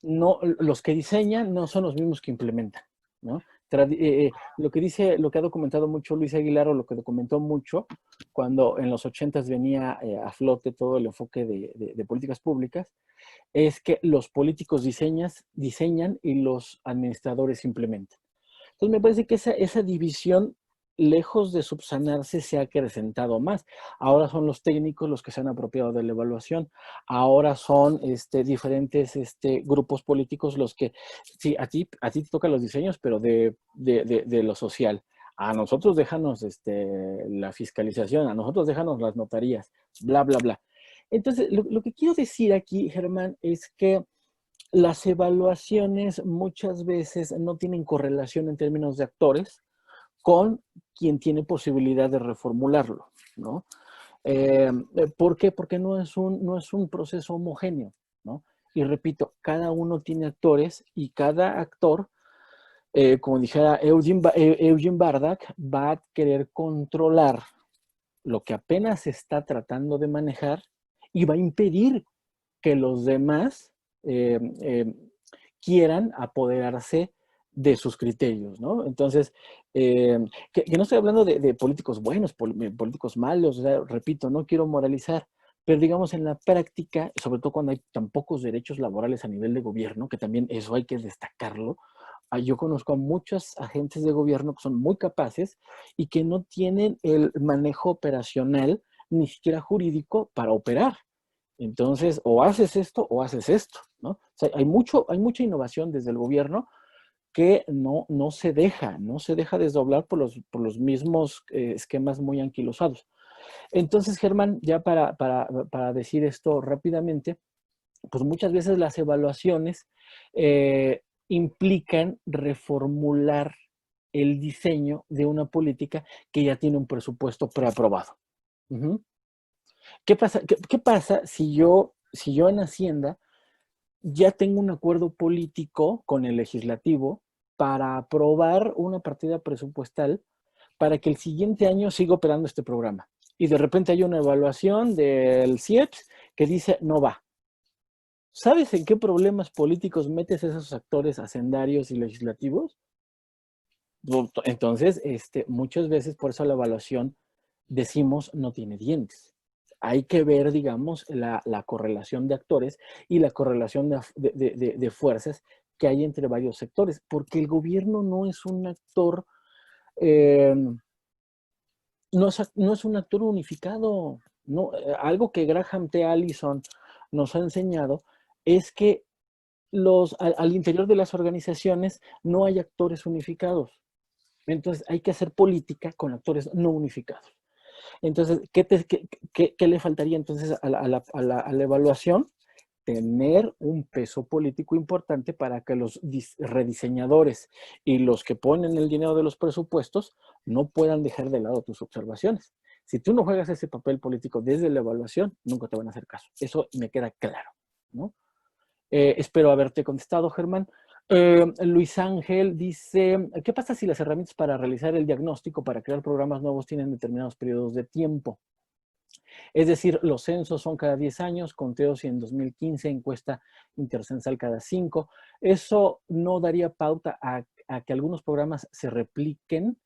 No, los que diseñan no son los mismos que implementan, ¿no? Lo que ha documentado mucho Luis Aguilar, o lo que documentó mucho cuando en los 80s venía a flote todo el enfoque de políticas públicas, es que los políticos diseñan y los administradores implementan. Entonces me parece que esa división, lejos de subsanarse, se ha acrecentado más. Ahora son los técnicos los que se han apropiado de la evaluación. Ahora son diferentes grupos políticos los que, sí, a ti te tocan los diseños, pero de lo social. A nosotros déjanos la fiscalización, a nosotros déjanos las notarías, bla, bla, bla. Entonces, lo que quiero decir aquí, Germán, es que las evaluaciones muchas veces no tienen correlación en términos de actores con quien tiene posibilidad de reformularlo, ¿no? ¿Por qué? Porque no es un proceso homogéneo, ¿no? y repito, cada uno tiene actores y cada actor, como dijera Eugene Bardak, va a querer controlar lo que apenas se está tratando de manejar y va a impedir que los demás quieran apoderarse de sus criterios, ¿no? Entonces, que no estoy hablando de políticos buenos, políticos malos, o sea, repito, no quiero moralizar, pero digamos en la práctica, sobre todo cuando hay tan pocos derechos laborales a nivel de gobierno, que también eso hay que destacarlo. Yo conozco a muchos agentes de gobierno que son muy capaces y que no tienen el manejo operacional, ni siquiera jurídico, para operar. Entonces, o haces esto o haces esto, ¿no? O sea, hay mucha innovación desde el gobierno que no se deja desdoblar por los mismos esquemas muy anquilosados. Entonces, Germán, ya para decir esto rápidamente, pues muchas veces las evaluaciones implican reformular el diseño de una política que ya tiene un presupuesto preaprobado. Uh-huh. ¿Qué pasa si yo en Hacienda ya tengo un acuerdo político con el legislativo para aprobar una partida presupuestal para que el siguiente año siga operando este programa? Y de repente hay una evaluación del CIEPS que dice no va. ¿Sabes en qué problemas políticos metes a esos actores hacendarios y legislativos? Entonces, muchas veces por eso la evaluación decimos no tiene dientes. Hay que ver, digamos, la correlación de actores y la correlación de fuerzas que hay entre varios sectores, porque el gobierno no es un actor, no es un actor unificado. No, algo que Graham T. Allison nos ha enseñado es que al interior de las organizaciones no hay actores unificados. Entonces hay que hacer política con actores no unificados. Entonces, ¿qué le faltaría entonces a la evaluación? Tener un peso político importante para que los rediseñadores y los que ponen el dinero de los presupuestos no puedan dejar de lado tus observaciones. Si tú no juegas ese papel político desde la evaluación, nunca te van a hacer caso. Eso me queda claro, ¿no? Espero haberte contestado, Germán. Luis Ángel dice, ¿qué pasa si las herramientas para realizar el diagnóstico, para crear programas nuevos, tienen determinados periodos de tiempo? Es decir, los censos son cada 10 años, conteos y en 2015, encuesta intercensal cada 5. Eso no daría pauta a que algunos programas se repliquen,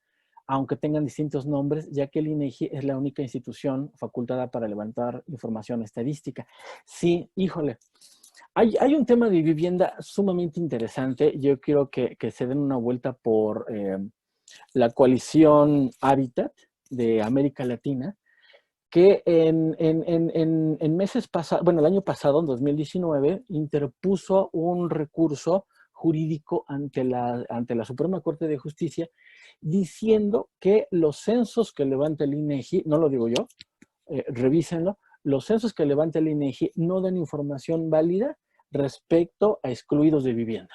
aunque tengan distintos nombres, ya que el INEGI es la única institución facultada para levantar información estadística. Sí, híjole. Hay un tema de vivienda sumamente interesante. Yo quiero que se den una vuelta por la coalición Habitat de América Latina, que en meses pasados, bueno, el año pasado, en 2019, interpuso un recurso jurídico ante la Suprema Corte de Justicia diciendo que los censos que levanta el INEGI, no lo digo yo, revísenlo, los censos que levanta el INEGI no dan información válida respecto a excluidos de vivienda.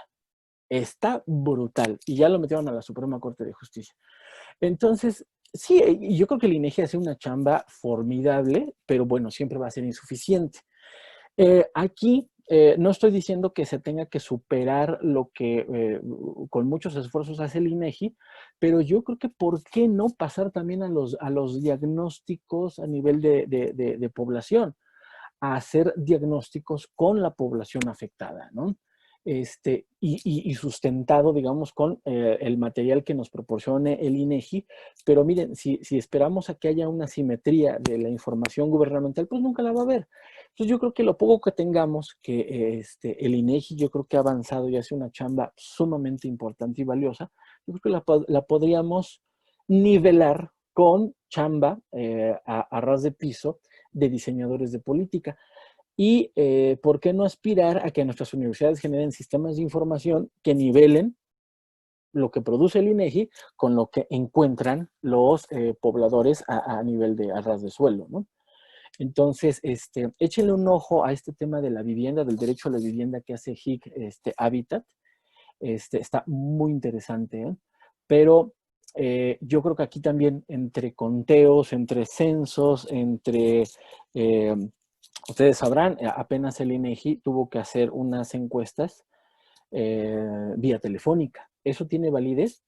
Está brutal y ya lo metieron a la Suprema Corte de Justicia. Entonces, sí, yo creo que el INEGI hace una chamba formidable, pero bueno, siempre va a ser insuficiente. Aquí no estoy diciendo que se tenga que superar lo que con muchos esfuerzos hace el INEGI, pero yo creo que ¿por qué no pasar también a los diagnósticos a nivel de población? A hacer diagnósticos con la población afectada, ¿no? Y sustentado, digamos, con el material que nos proporcione el INEGI. Pero miren, si esperamos a que haya una simetría de la información gubernamental, pues nunca la va a haber. Entonces yo creo que lo poco que tengamos, que el INEGI yo creo que ha avanzado y hace una chamba sumamente importante y valiosa, yo creo que la podríamos nivelar con chamba a ras de piso de diseñadores de política. Y ¿por qué no aspirar a que nuestras universidades generen sistemas de información que nivelen lo que produce el INEGI con lo que encuentran los pobladores a nivel de a ras de suelo, ¿no? Entonces, échenle un ojo a este tema de la vivienda, del derecho a la vivienda que hace HIC Habitat. Está muy interesante, ¿eh? Pero yo creo que aquí también entre conteos, entre censos, entre Ustedes sabrán, apenas el INEGI tuvo que hacer unas encuestas vía telefónica. ¿Eso tiene validez?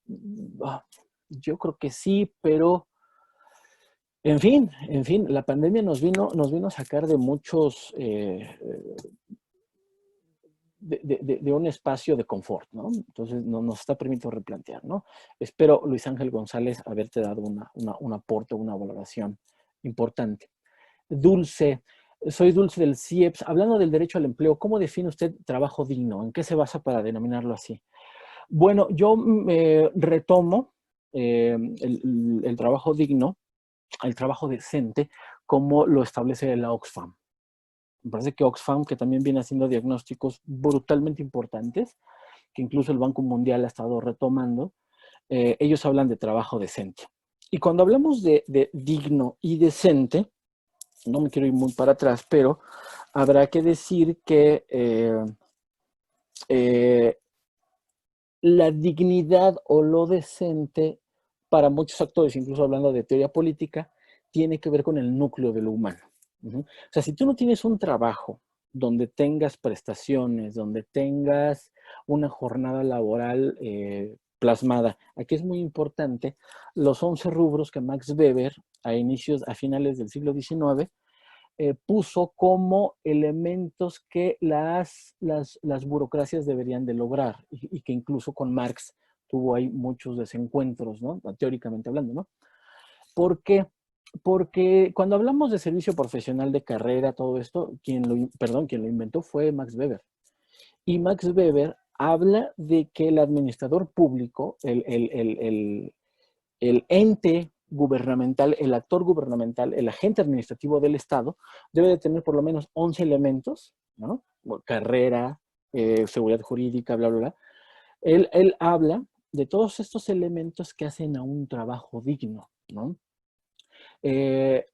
Yo creo que sí, pero en fin, la pandemia nos vino a sacar de muchos, de un espacio de confort, ¿no? Entonces nos está permitiendo replantear, ¿no? Espero, Luis Ángel González, haberte dado un aporte, una valoración importante. Dulce, soy Dulce del CIEPS. Hablando del derecho al empleo, ¿cómo define usted trabajo digno? ¿En qué se basa para denominarlo así? Bueno, yo retomo el trabajo digno, el trabajo decente, como lo establece la Oxfam. Me parece que Oxfam, que también viene haciendo diagnósticos brutalmente importantes, que incluso el Banco Mundial ha estado retomando, ellos hablan de trabajo decente. Y cuando hablamos de digno y decente, no me quiero ir muy para atrás, pero habrá que decir que la dignidad o lo decente, para muchos actores, incluso hablando de teoría política, tiene que ver con el núcleo de lo humano. O sea, si tú no tienes un trabajo donde tengas prestaciones, donde tengas una jornada laboral plasmada, aquí es muy importante los 11 rubros que Max Weber a finales del siglo XIX puso como elementos que las burocracias deberían de lograr y que incluso con Marx tuvo ahí muchos desencuentros, ¿no? Teóricamente hablando, ¿no? ¿Por qué? Porque cuando hablamos de servicio profesional de carrera, todo esto, quien lo inventó fue Max Weber. Y Max Weber habla de que el administrador público, el ente gubernamental, el actor gubernamental, el agente administrativo del Estado, debe de tener por lo menos 11 elementos, ¿no? Carrera, seguridad jurídica, bla, bla, bla. Él habla de todos estos elementos que hacen a un trabajo digno, ¿no?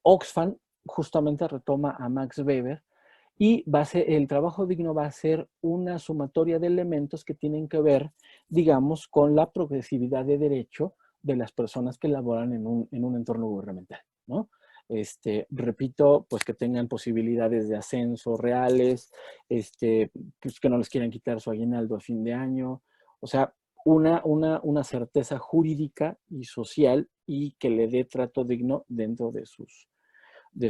Oxfam justamente retoma a Max Weber y el trabajo digno va a ser una sumatoria de elementos que tienen que ver, digamos, con la progresividad de derecho de las personas que laboran en un entorno gubernamental, ¿no? Repito, pues que tengan posibilidades de ascenso reales, pues que no les quieran quitar su aguinaldo a fin de año, o sea, una certeza jurídica y social y que le dé trato digno dentro de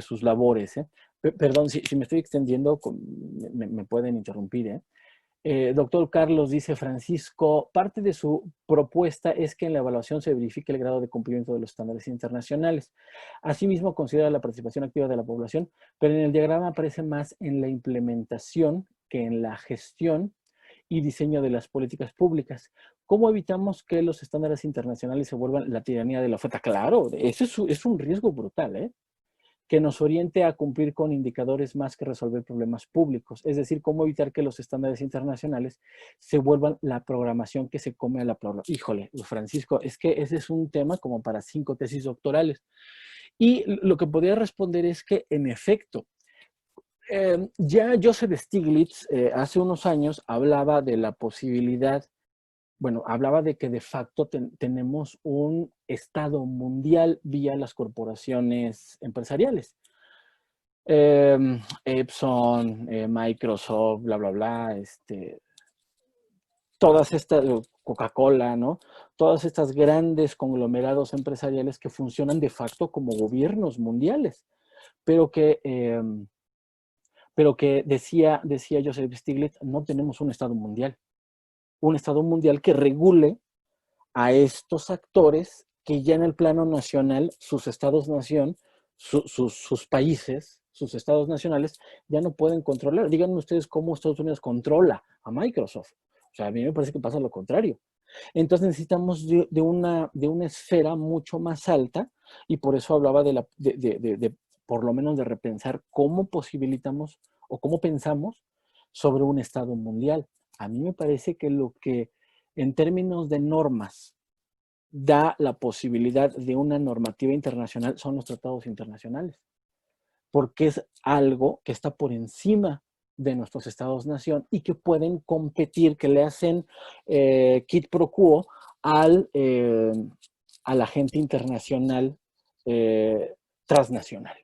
sus labores. Perdón, si me estoy extendiendo, me pueden interrumpir. Doctor Carlos, dice Francisco, parte de su propuesta es que en la evaluación se verifique el grado de cumplimiento de los estándares internacionales. Asimismo, considera la participación activa de la población, pero en el diagrama aparece más en la implementación que en la gestión y diseño de las políticas públicas. ¿Cómo evitamos que los estándares internacionales se vuelvan la tiranía de la oferta? Claro, eso es un riesgo brutal, ¿eh? Que nos oriente a cumplir con indicadores más que resolver problemas públicos. Es decir, cómo evitar que los estándares internacionales se vuelvan la programación que se come a la programación. Híjole, Francisco, es que ese es un tema como para 5 tesis doctorales. Y lo que podría responder es que, en efecto, ya Joseph Stiglitz hace unos años hablaba de la posibilidad, bueno, hablaba de que de facto tenemos un Estado mundial vía las corporaciones empresariales. Epson, Microsoft, bla, bla, bla, todas estas, Coca-Cola, ¿no? Todas estas grandes conglomerados empresariales que funcionan de facto como gobiernos mundiales, pero que decía Joseph Stiglitz, no tenemos un Estado mundial que regule a estos actores que ya en el plano nacional, sus estados-nación, sus países, sus estados nacionales, ya no pueden controlar. Díganme ustedes cómo Estados Unidos controla a Microsoft. O sea, a mí me parece que pasa lo contrario. Entonces necesitamos de una esfera mucho más alta y por eso hablaba de por lo menos de repensar cómo posibilitamos o cómo pensamos sobre un Estado mundial. A mí me parece que lo que en términos de normas da la posibilidad de una normativa internacional son los tratados internacionales, porque es algo que está por encima de nuestros estados-nación y que pueden competir, que le hacen quid pro quo al agente internacional transnacional.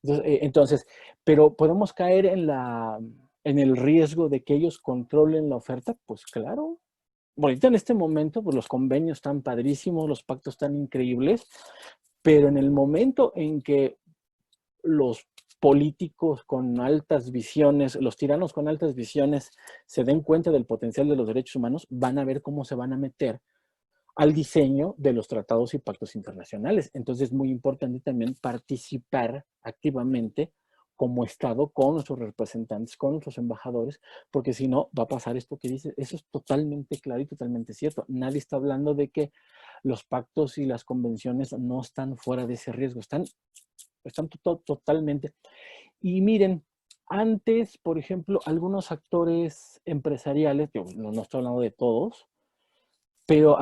Entonces, pero ¿podemos caer en el riesgo de que ellos controlen la oferta? Pues claro. Ahorita en este momento, pues los convenios están padrísimos, los pactos están increíbles, pero en el momento en que los políticos con altas visiones, los tiranos con altas visiones, se den cuenta del potencial de los derechos humanos, van a ver cómo se van a meter al diseño de los tratados y pactos internacionales. Entonces es muy importante también participar activamente como Estado con nuestros representantes, con nuestros embajadores, porque si no va a pasar esto que dice. Eso es totalmente claro y totalmente cierto. Nadie está hablando de que los pactos y las convenciones no están fuera de ese riesgo, están totalmente. Y miren, antes, por ejemplo, algunos actores empresariales, no estoy hablando de todos, pero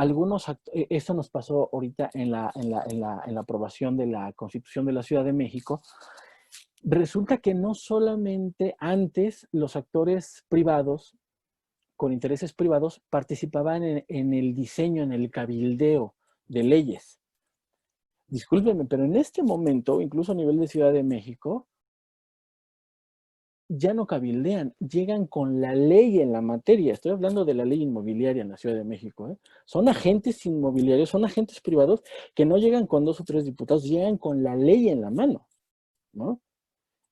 esto nos pasó ahorita en la aprobación de la Constitución de la Ciudad de México. Resulta que no solamente antes los actores privados, con intereses privados, participaban en el diseño, en el cabildeo de leyes. Discúlpenme, pero en este momento, incluso a nivel de Ciudad de México, ya no cabildean, llegan con la ley en la materia. Estoy hablando de la ley inmobiliaria en la Ciudad de México, ¿eh? Son agentes inmobiliarios, son agentes privados que no llegan con 2 o 3 diputados, llegan con la ley en la mano, ¿no?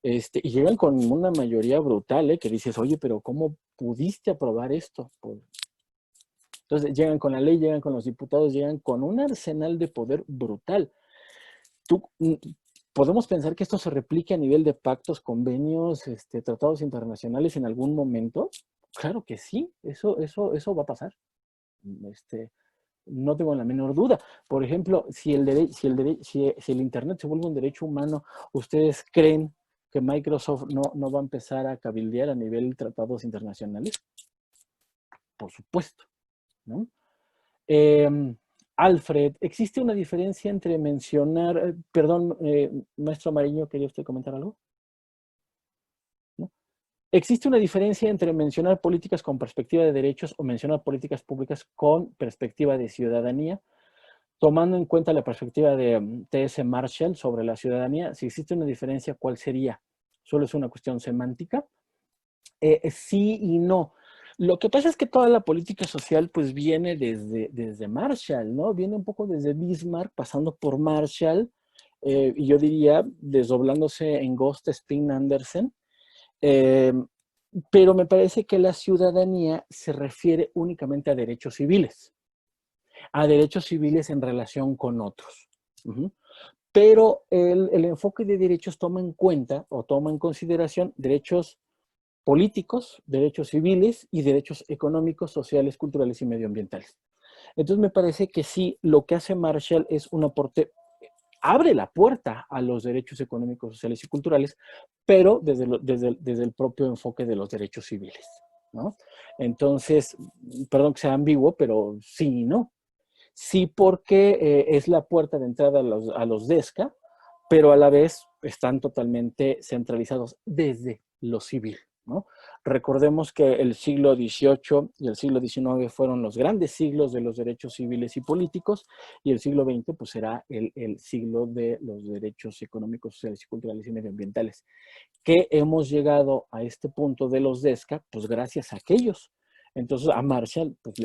Y llegan con una mayoría brutal, ¿eh? Que dices, oye, pero ¿cómo pudiste aprobar esto? Pues, entonces llegan con la ley, llegan con los diputados, llegan con un arsenal de poder brutal. ¿Podemos pensar que esto se replique a nivel de pactos, convenios, tratados internacionales en algún momento? Claro que sí, eso va a pasar. No tengo la menor duda. Por ejemplo, si el Internet se vuelve un derecho humano, ¿ustedes creen que Microsoft no va a empezar a cabildear a nivel de tratados internacionales? Por supuesto, ¿no? Alfred, ¿existe una diferencia entre mencionar, perdón, maestro Mariño, ¿quería usted comentar algo? ¿No? ¿Existe una diferencia entre mencionar políticas con perspectiva de derechos o mencionar políticas públicas con perspectiva de ciudadanía? Tomando en cuenta la perspectiva de T.S. Marshall sobre la ciudadanía, si existe una diferencia, ¿cuál sería? ¿Solo es una cuestión semántica? Sí y no. Lo que pasa es que toda la política social pues viene desde Marshall, ¿no? Viene un poco desde Bismarck, pasando por Marshall, y yo diría desdoblándose en Gost, Spin, Andersen. Eh, pero me parece que la ciudadanía se refiere únicamente a derechos civiles en relación con otros. Pero el enfoque de derechos toma en cuenta o toma en consideración derechos políticos, derechos civiles y derechos económicos, sociales, culturales y medioambientales. Entonces me parece que sí, lo que hace Marshall es un aporte, abre la puerta a los derechos económicos, sociales y culturales, pero desde el propio enfoque de los derechos civiles, ¿no? Entonces, perdón que sea ambiguo, pero sí y no. Sí, porque es la puerta de entrada a los DESCA, pero a la vez están totalmente centralizados desde lo civil, ¿no? Recordemos que el siglo XVIII y el siglo XIX fueron los grandes siglos de los derechos civiles y políticos, y el siglo XX pues será el siglo de los derechos económicos, sociales y culturales y medioambientales. Que hemos llegado a este punto de los DESCA, pues gracias a aquellos. Entonces a Marshall, pues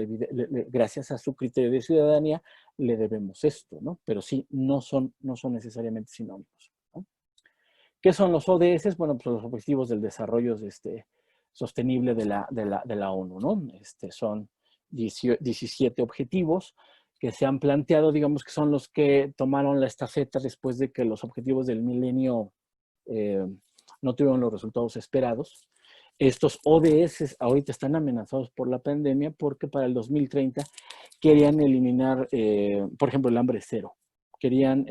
gracias a su criterio de ciudadanía, le debemos esto, ¿no? Pero sí, no son necesariamente sinónimos, ¿no? ¿Qué son los ODS? Bueno, pues los Objetivos del Desarrollo Sostenible de la ONU, ¿no? Son 17 objetivos que se han planteado, digamos que son los que tomaron la estafeta después de que los objetivos del milenio no tuvieron los resultados esperados. Estos ODS ahorita están amenazados por la pandemia porque para el 2030 querían eliminar, por ejemplo, el hambre cero. Querían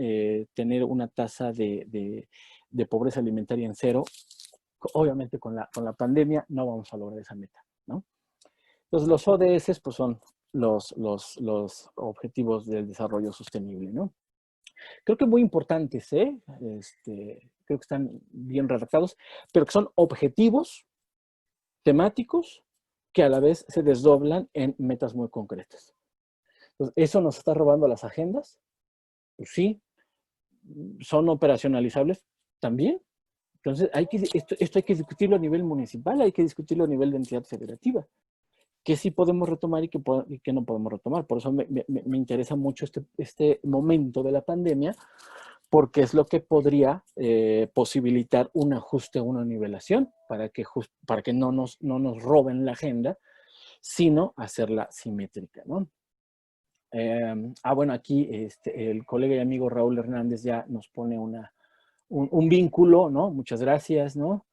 tener una tasa de pobreza alimentaria en cero. Obviamente con la pandemia no vamos a lograr esa meta, ¿no? Entonces los ODS pues, son los objetivos del desarrollo sostenible, ¿no? Creo que muy importantes, ¿eh? Creo que están bien redactados, pero que son objetivos temáticos que a la vez se desdoblan en metas muy concretas. Entonces, ¿eso nos está robando las agendas? Pues sí. ¿Son operacionalizables? También. Entonces, esto hay que discutirlo a nivel municipal, hay que discutirlo a nivel de entidad federativa. ¿Qué sí podemos retomar y qué no podemos retomar? Por eso me interesa mucho este momento de la pandemia, porque es lo que podría posibilitar un ajuste, una nivelación, para que no nos roben la agenda, sino hacerla simétrica, ¿no? Bueno, aquí el colega y amigo Raúl Hernández ya nos pone un vínculo, ¿no? Muchas gracias, ¿no?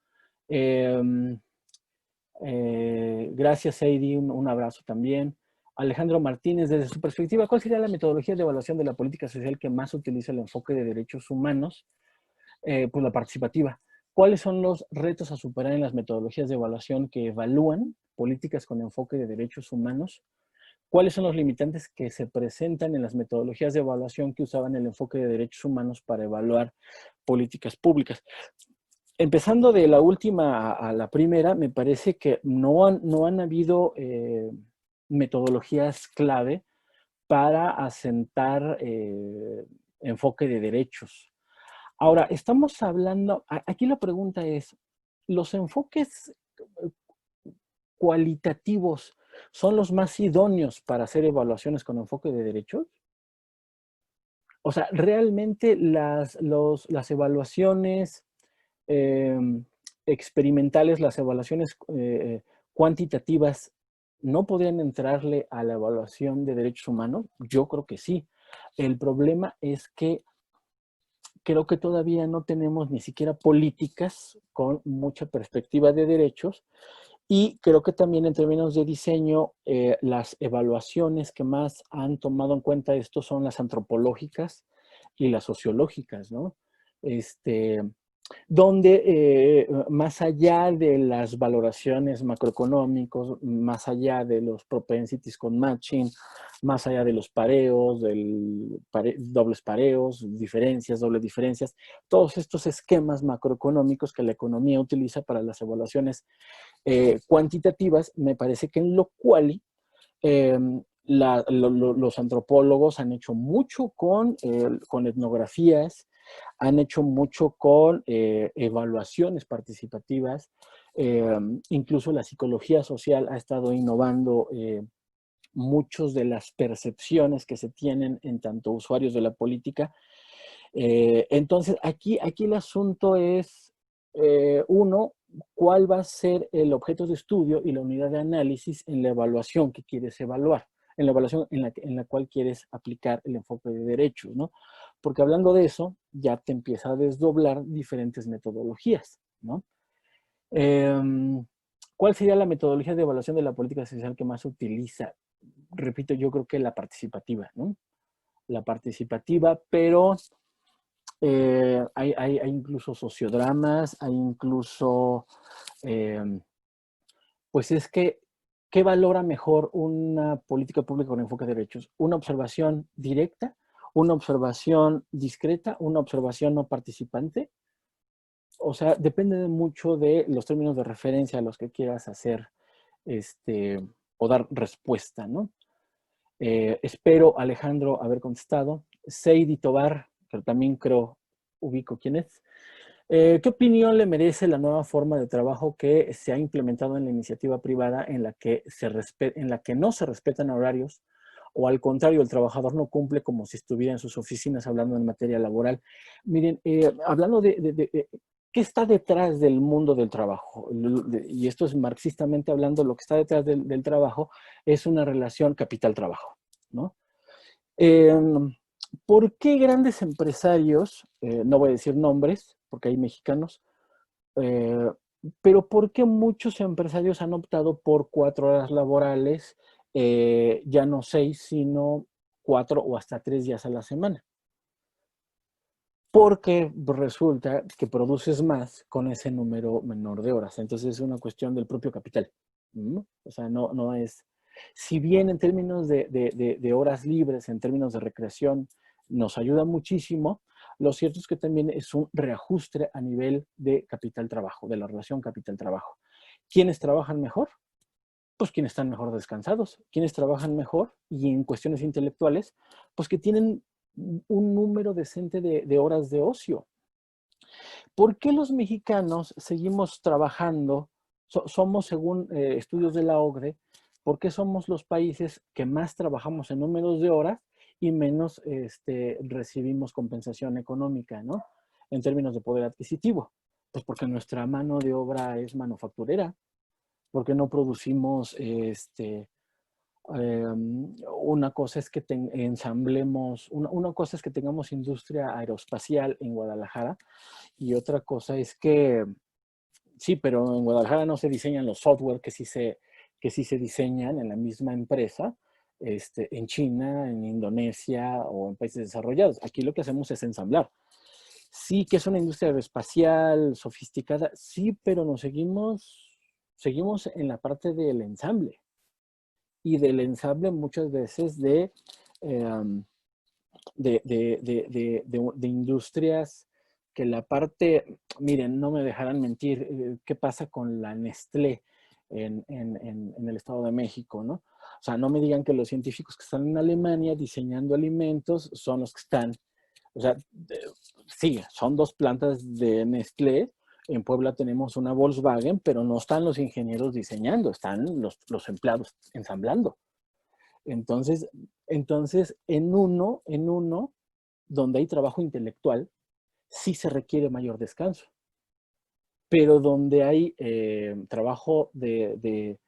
Gracias, Heidi, un abrazo también. Alejandro Martínez, desde su perspectiva, ¿cuál sería la metodología de evaluación de la política social que más utiliza el enfoque de derechos humanos? Pues la participativa. ¿Cuáles son los retos a superar en las metodologías de evaluación que evalúan políticas con enfoque de derechos humanos? ¿Cuáles son los limitantes que se presentan en las metodologías de evaluación que usaban el enfoque de derechos humanos para evaluar políticas públicas? Empezando de la última a la primera, me parece que no han habido metodologías clave para asentar enfoque de derechos. Ahora, estamos hablando, aquí la pregunta es, ¿los enfoques cualitativos son los más idóneos para hacer evaluaciones con enfoque de derechos? O sea, realmente las evaluaciones experimentales, las evaluaciones cuantitativas, ¿no podrían entrarle a la evaluación de derechos humanos? Yo creo que sí. El problema es que creo que todavía no tenemos ni siquiera políticas con mucha perspectiva de derechos, y creo que también en términos de diseño, las evaluaciones que más han tomado en cuenta esto son las antropológicas y las sociológicas, ¿no? Donde más allá de las valoraciones macroeconómicos, más allá de los propensities con matching, más allá de los pareos, dobles pareos, diferencias, dobles diferencias, todos estos esquemas macroeconómicos que la economía utiliza para las evaluaciones cuantitativas, me parece que en lo cual los antropólogos han hecho mucho con etnografías, han hecho mucho con evaluaciones participativas, incluso la psicología social ha estado innovando muchas de las percepciones que se tienen en tanto usuarios de la política. Entonces, aquí el asunto es, uno, cuál va a ser el objeto de estudio y la unidad de análisis en la evaluación que quieres evaluar, en la evaluación en la cual quieres aplicar el enfoque de derechos, ¿no? Porque hablando de eso, ya te empieza a desdoblar diferentes metodologías, ¿no? ¿Cuál sería la metodología de evaluación de la política social que más se utiliza? Repito, yo creo que la participativa, ¿no? La participativa, pero hay incluso sociodramas, hay incluso, pues es que, ¿qué valora mejor una política pública con enfoque de derechos? ¿Una observación directa? ¿Una observación discreta? ¿Una observación no participante? O sea, depende mucho de los términos de referencia a los que quieras hacer o dar respuesta, ¿no? Espero, Alejandro, haber contestado. Seidi Tobar, pero también creo, ubico quién es. ¿Qué opinión le merece la nueva forma de trabajo que se ha implementado en la iniciativa privada en la que no se respetan horarios, o al contrario, el trabajador no cumple como si estuviera en sus oficinas hablando en materia laboral? Miren, hablando de ¿qué está detrás del mundo del trabajo? Y esto es marxistamente hablando, lo que está detrás del trabajo es una relación capital-trabajo, ¿no? ¿Por qué grandes empresarios, no voy a decir nombres, porque hay mexicanos, eh, pero por qué muchos empresarios han optado por 4 horas laborales, ya no 6, sino 4 o hasta 3 días a la semana? Porque resulta que produces más con ese número menor de horas. Entonces es una cuestión del propio capital, ¿no? O sea, no es... Si bien en términos de horas libres, en términos de recreación, nos ayuda muchísimo, lo cierto es que también es un reajuste a nivel de capital-trabajo, de la relación capital-trabajo. ¿Quiénes trabajan mejor? Pues quienes están mejor descansados. ¿Quiénes trabajan mejor? Y en cuestiones intelectuales, pues que tienen un número decente de horas de ocio. ¿Por qué los mexicanos seguimos trabajando? Somos, según estudios de la OCDE, ¿por qué somos los países que más trabajamos en números de horas y menos recibimos compensación económica, ¿no? En términos de poder adquisitivo? Pues porque nuestra mano de obra es manufacturera, porque no producimos, una cosa es que ensamblemos, una cosa es que tengamos industria aeroespacial en Guadalajara y otra cosa es que, sí, pero en Guadalajara no se diseñan los software que sí se diseñan en la misma empresa, en China, en Indonesia o en países desarrollados. Aquí lo que hacemos es ensamblar. Sí, que es una industria aeroespacial sofisticada, sí, pero seguimos en la parte del ensamble. Y del ensamble muchas veces eh, de industrias que la parte, miren, no me dejarán mentir, ¿qué pasa con la Nestlé en el Estado de México, ¿no? O sea, no me digan que los científicos que están en Alemania diseñando alimentos son los que están, o sea, sí, son dos plantas de Nestlé. En Puebla tenemos una Volkswagen, pero no están los ingenieros diseñando, están los empleados ensamblando. Entonces, en uno donde hay trabajo intelectual, sí se requiere mayor descanso. Pero donde hay trabajo de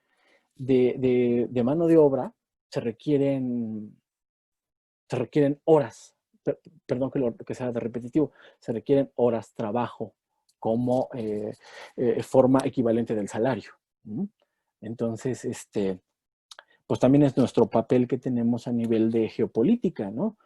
mano de obra, se requieren horas. Perdón que sea de repetitivo, se requieren horas trabajo como forma equivalente del salario. Entonces, pues también es nuestro papel que tenemos a nivel de geopolítica, ¿no?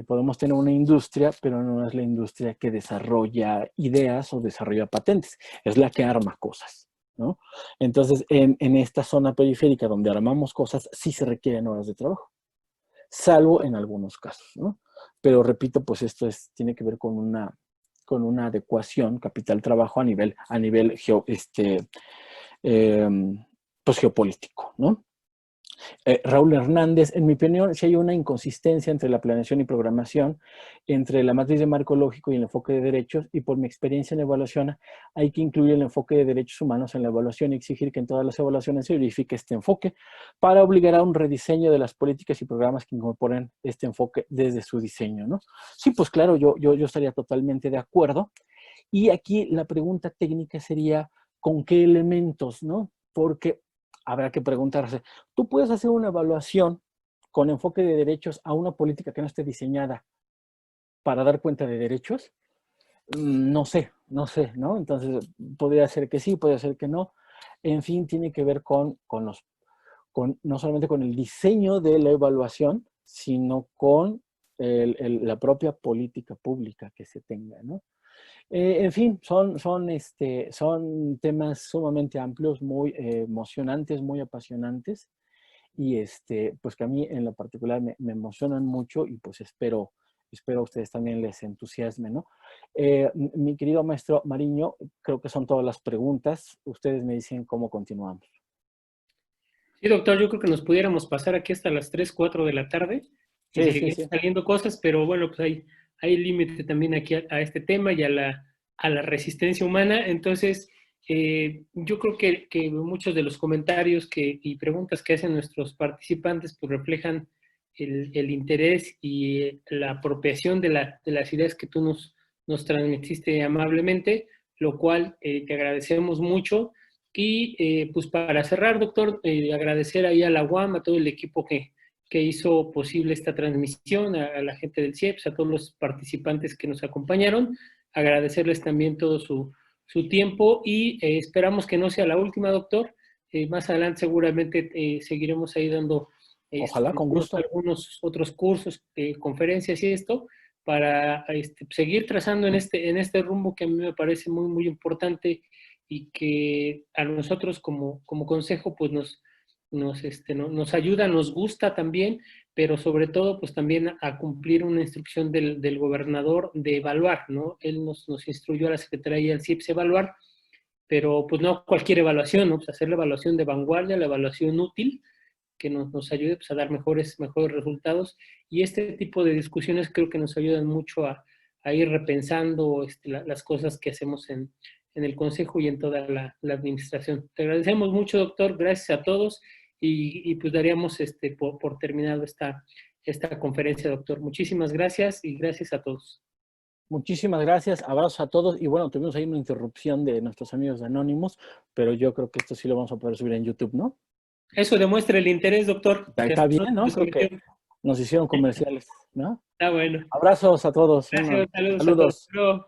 Podemos tener una industria, pero no es la industria que desarrolla ideas o desarrolla patentes, es la que arma cosas, ¿no? Entonces, en esta zona periférica donde armamos cosas, sí se requieren horas de trabajo, salvo en algunos casos, ¿no? Pero repito, pues esto tiene que ver con una adecuación capital-trabajo a nivel eh, pues geopolítico, ¿no? Raúl Hernández, en mi opinión, sí hay una inconsistencia entre la planeación y programación, entre la matriz de marco lógico y el enfoque de derechos, y por mi experiencia en evaluación, hay que incluir el enfoque de derechos humanos en la evaluación y exigir que en todas las evaluaciones se verifique este enfoque para obligar a un rediseño de las políticas y programas que incorporen este enfoque desde su diseño, ¿no? Sí, pues claro, yo estaría totalmente de acuerdo. Y aquí la pregunta técnica sería, ¿con qué elementos, no? Porque habrá que preguntarse, ¿tú puedes hacer una evaluación con enfoque de derechos a una política que no esté diseñada para dar cuenta de derechos? No sé, ¿no? Entonces, podría ser que sí, podría ser que no. En fin, tiene que ver no solamente con el diseño de la evaluación, sino con la propia política pública que se tenga, ¿no? En fin, son temas sumamente amplios, muy emocionantes, muy apasionantes y pues que a mí en lo particular me emocionan mucho y pues espero a ustedes también les entusiasme, ¿no? Mi querido maestro Mariño, creo que son todas las preguntas. Ustedes me dicen cómo continuamos. Sí, doctor, yo creo que nos pudiéramos pasar aquí hasta las 3, 4 de la tarde y Sí, sí, seguir sí. saliendo cosas, pero bueno, pues hay límite también aquí a este tema y a la resistencia humana. Entonces, yo creo que muchos de los comentarios y preguntas que hacen nuestros participantes pues reflejan el interés y la apropiación de las ideas que tú nos transmitiste amablemente, lo cual te agradecemos mucho. Y pues para cerrar, doctor, agradecer ahí a la UAM, a todo el equipo que hizo posible esta transmisión, a la gente del CIEPS, a todos los participantes que nos acompañaron, agradecerles también todo su tiempo y esperamos que no sea la última, doctor. Más adelante seguramente seguiremos ahí dando Ojalá, con gusto. algunos otros cursos, conferencias y esto, para seguir trazando en este rumbo que a mí me parece muy, muy importante y que a nosotros como consejo pues nos ayuda, nos gusta también, pero sobre todo pues también a cumplir una instrucción del gobernador de evaluar, ¿no? Él nos instruyó a la Secretaría y al CIEPS evaluar, pero pues no cualquier evaluación, ¿no? Pues hacer la evaluación de vanguardia, la evaluación útil, que nos ayude pues, a dar mejores resultados. Y este tipo de discusiones creo que nos ayudan mucho a a ir repensando las cosas que hacemos en el Consejo y en toda la administración. Te agradecemos mucho, doctor, gracias a todos y pues daríamos por terminado esta conferencia, doctor. Muchísimas gracias y gracias a todos. Muchísimas gracias, abrazos a todos y bueno, tuvimos ahí una interrupción de nuestros amigos de Anonymous, pero yo creo que esto sí lo vamos a poder subir en YouTube, ¿no? Eso demuestra el interés, doctor. Está bien, ¿no? Creo que nos hicieron comerciales, ¿no? Está bueno. Abrazos a todos. Gracias, saludos a Saludos. todos.